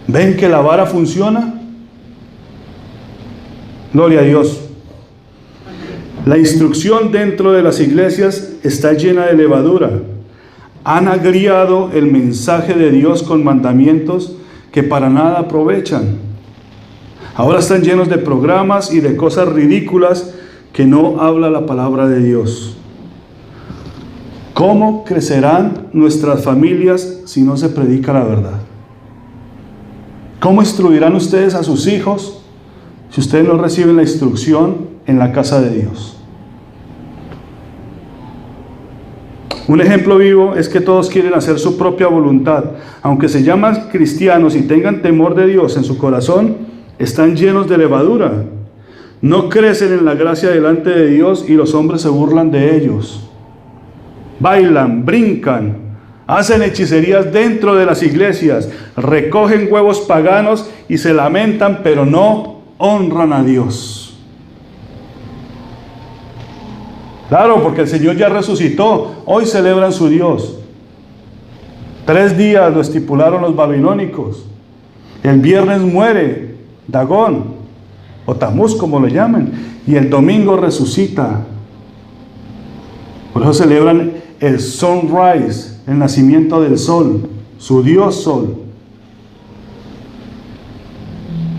¿Ven que la vara funciona? Gloria a Dios. La instrucción dentro de las iglesias está llena de levadura. Han agriado el mensaje de Dios con mandamientos que para nada aprovechan. Ahora están llenos de programas y de cosas ridículas que no habla la palabra de Dios. ¿Cómo crecerán nuestras familias si no se predica la verdad? ¿Cómo instruirán ustedes a sus hijos si ustedes no reciben la instrucción en la casa de Dios? Un ejemplo vivo es que todos quieren hacer su propia voluntad. Aunque se llaman cristianos y tengan temor de Dios en su corazón, están llenos de levadura. No crecen en la gracia delante de Dios y los hombres se burlan de ellos. Bailan, brincan, hacen hechicerías dentro de las iglesias, recogen huevos paganos y se lamentan, pero no honran a Dios. Claro, porque el Señor ya resucitó. Hoy celebran su Dios. 3 días lo estipularon los babilónicos. El viernes muere Dagón, o Tamuz como lo llaman, y el domingo resucita. Por eso celebran el sunrise, el nacimiento del sol, su Dios sol.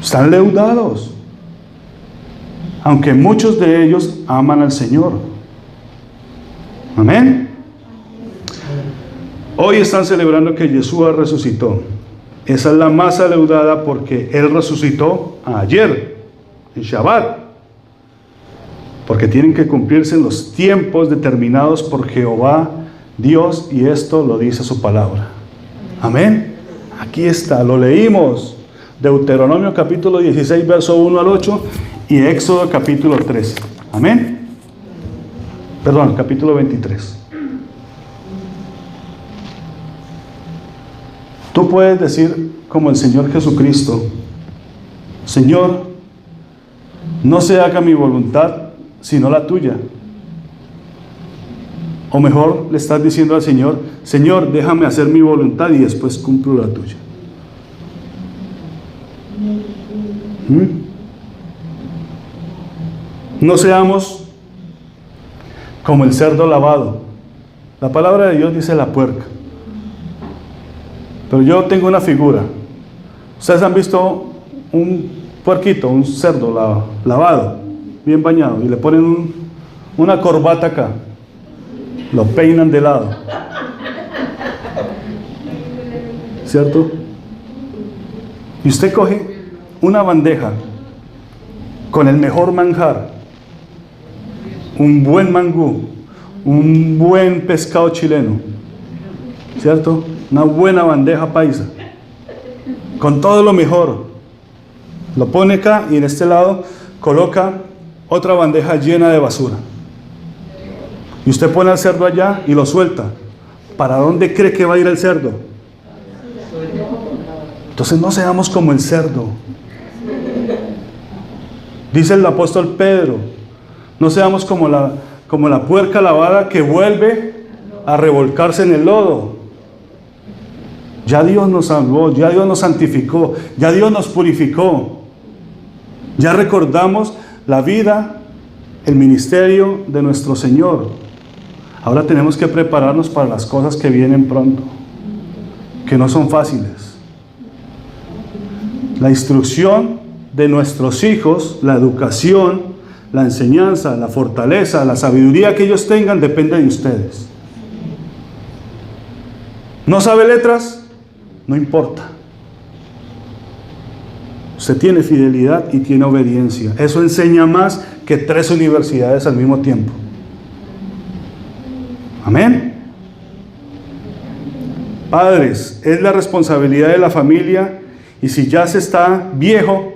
Están leudados, aunque muchos de ellos aman al Señor. Amén. Hoy están celebrando que Yeshua resucitó. Esa es la más aleudada porque Él resucitó ayer, en Shabbat. Porque tienen que cumplirse en los tiempos determinados por Jehová, Dios, y esto lo dice su palabra. Amén. Aquí está, lo leímos. Deuteronomio capítulo 16, verso 1 al 8 y Éxodo capítulo 13. Amén. Perdón, capítulo 23. Tú puedes decir como el Señor Jesucristo: Señor, no se haga mi voluntad sino la tuya. O mejor, le estás diciendo al Señor: Señor, déjame hacer mi voluntad y después cumplo la tuya. No seamos como el cerdo lavado. La palabra de Dios dice la puerca. Pero yo tengo una figura. Ustedes han visto un puerquito, un cerdo lavado, bien bañado, y le ponen una corbata acá. Lo peinan de lado. ¿Cierto? Y usted coge una bandeja con el mejor manjar, un buen mangú, un buen pescado chileno, ¿cierto? Una buena bandeja paisa, con todo lo mejor. Lo pone acá y en este lado coloca otra bandeja llena de basura. Y usted pone al cerdo allá y lo suelta. ¿Para dónde cree que va a ir el cerdo? Entonces no seamos como el cerdo. Dice el apóstol Pedro: no seamos como la puerca lavada que vuelve a revolcarse en el lodo. Ya Dios nos salvó, ya Dios nos santificó, ya Dios nos purificó. Ya recordamos la vida, el ministerio de nuestro Señor. Ahora tenemos que prepararnos para las cosas que vienen pronto, que no son fáciles. La instrucción de nuestros hijos, la educación, la enseñanza, la fortaleza, la sabiduría que ellos tengan depende de ustedes. ¿No sabe letras? No importa. Usted tiene fidelidad y tiene obediencia. Eso enseña más que 3 universidades al mismo tiempo. Amén. Padres, es la responsabilidad de la familia, y si ya se está viejo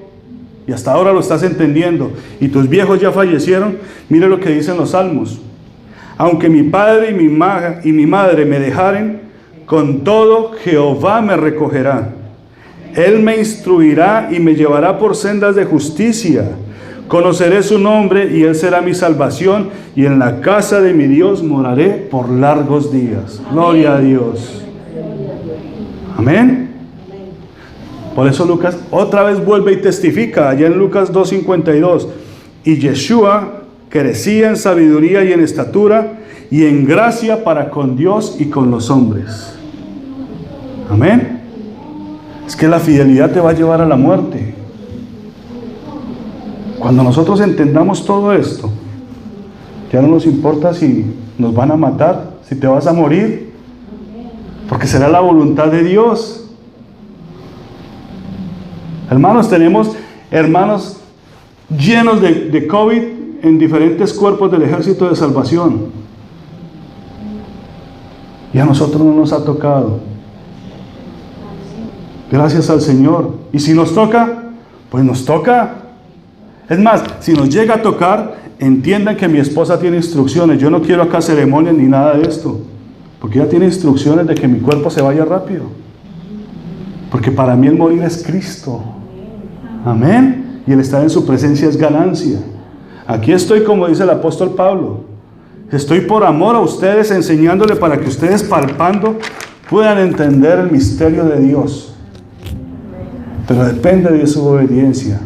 y hasta ahora lo estás entendiendo y tus viejos ya fallecieron, mire lo que dicen los salmos: aunque mi padre y mi madre me dejaren, con todo Jehová me recogerá. Él me instruirá y me llevará por sendas de justicia. Conoceré su nombre y Él será mi salvación, y en la casa de mi Dios moraré por largos días. Gloria a Dios. Amén. Por eso Lucas otra vez vuelve y testifica allá en Lucas 2:52. Y Yeshua crecía en sabiduría y en estatura y en gracia para con Dios y con los hombres. Amén. Es que la fidelidad te va a llevar a la muerte. Cuando nosotros entendamos todo esto, ya no nos importa si nos van a matar, si te vas a morir, porque será la voluntad de Dios. Hermanos, tenemos hermanos llenos de COVID en diferentes cuerpos del Ejército de Salvación. Y a nosotros no nos ha tocado. Gracias al Señor. Y si nos toca, pues nos toca. Es más, si nos llega a tocar, entiendan que mi esposa tiene instrucciones. Yo no quiero acá ceremonias ni nada de esto, porque ella tiene instrucciones de que mi cuerpo se vaya rápido. Porque para mí el morir es Cristo. Amén. Y el estar en su presencia es ganancia. Aquí estoy, como dice el apóstol Pablo. Estoy por amor a ustedes, enseñándole para que ustedes, palpando, puedan entender el misterio de Dios. Pero depende de su obediencia,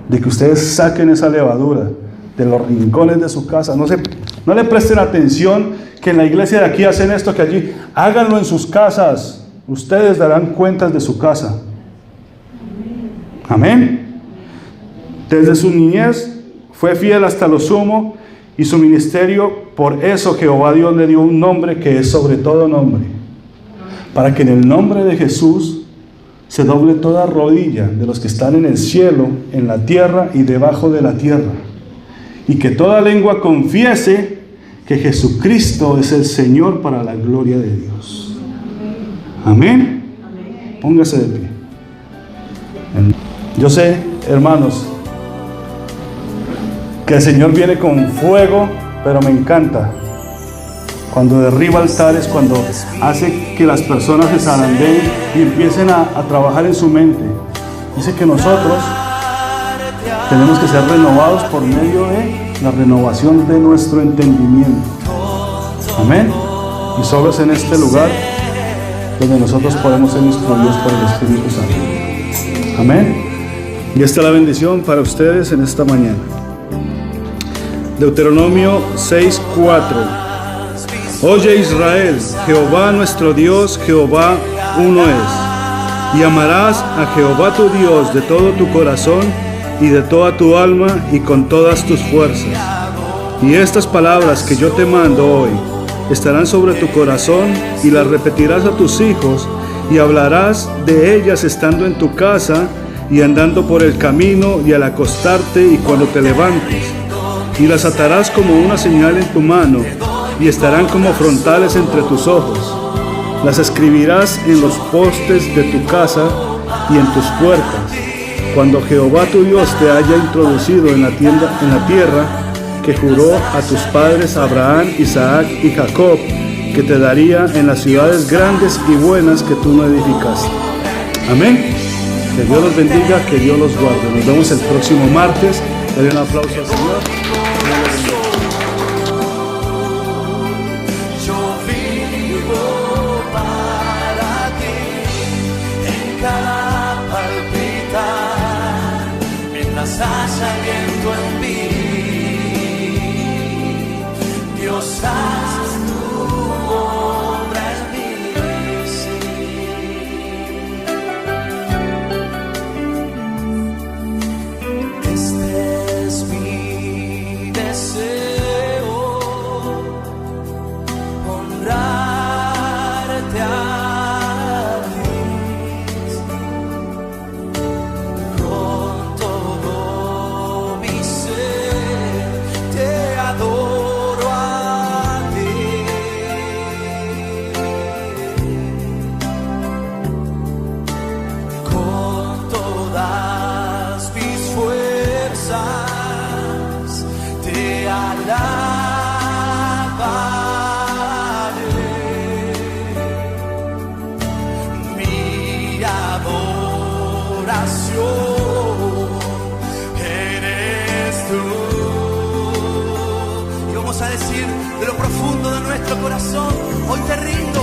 de que ustedes saquen esa levadura de los rincones de su casa. No le presten atención que en la iglesia de aquí hacen esto, que allí. Háganlo en sus casas. Ustedes darán cuentas de su casa. Amén. Desde su niñez fue fiel hasta lo sumo, y su ministerio, por eso Jehová Dios le dio un nombre que es sobre todo nombre, para que en el nombre de Jesús se doble toda rodilla de los que están en el cielo, en la tierra y debajo de la tierra, y que toda lengua confiese que Jesucristo es el Señor, para la gloria de Dios. Amén. Póngase de pie. Yo sé, hermanos, que el Señor viene con fuego, pero me encanta cuando derriba altares, cuando hace que las personas se zarandeen y empiecen a trabajar en su mente. Dice que nosotros tenemos que ser renovados por medio de la renovación de nuestro entendimiento. Amén. Y solo es en este lugar donde nosotros podemos ser instruidos por el Espíritu Santo. Amén. Y esta es la bendición para ustedes en esta mañana. Deuteronomio 6:4. Oye Israel, Jehová nuestro Dios, Jehová uno es. Y amarás a Jehová tu Dios de todo tu corazón y de toda tu alma y con todas tus fuerzas. Y estas palabras que yo te mando hoy estarán sobre tu corazón, y las repetirás a tus hijos, y hablarás de ellas estando en tu casa y andando por el camino y al acostarte y cuando te levantes. Y las atarás como una señal en tu mano, y estarán como frontales entre tus ojos. Las escribirás en los postes de tu casa y en tus puertas, cuando Jehová tu Dios te haya introducido en la tierra que juró a tus padres Abraham, Isaac y Jacob, que te daría en las ciudades grandes y buenas que tú no edificaste. Amén. Que Dios los bendiga, que Dios los guarde. Nos vemos el próximo martes. Dale un aplauso al Señor. Yo vivo para ti, en cada palpitar, mientras haya viento en mí. Dios, haz tu obra en mí, sí. Este es mi deseo, honrarte a ti, con todo mi ser te adoro a ti, con todas mis fuerzas te alabaré. Mi adoración eres tú. Y vamos a decir de lo profundo de nuestro corazón: hoy te rindo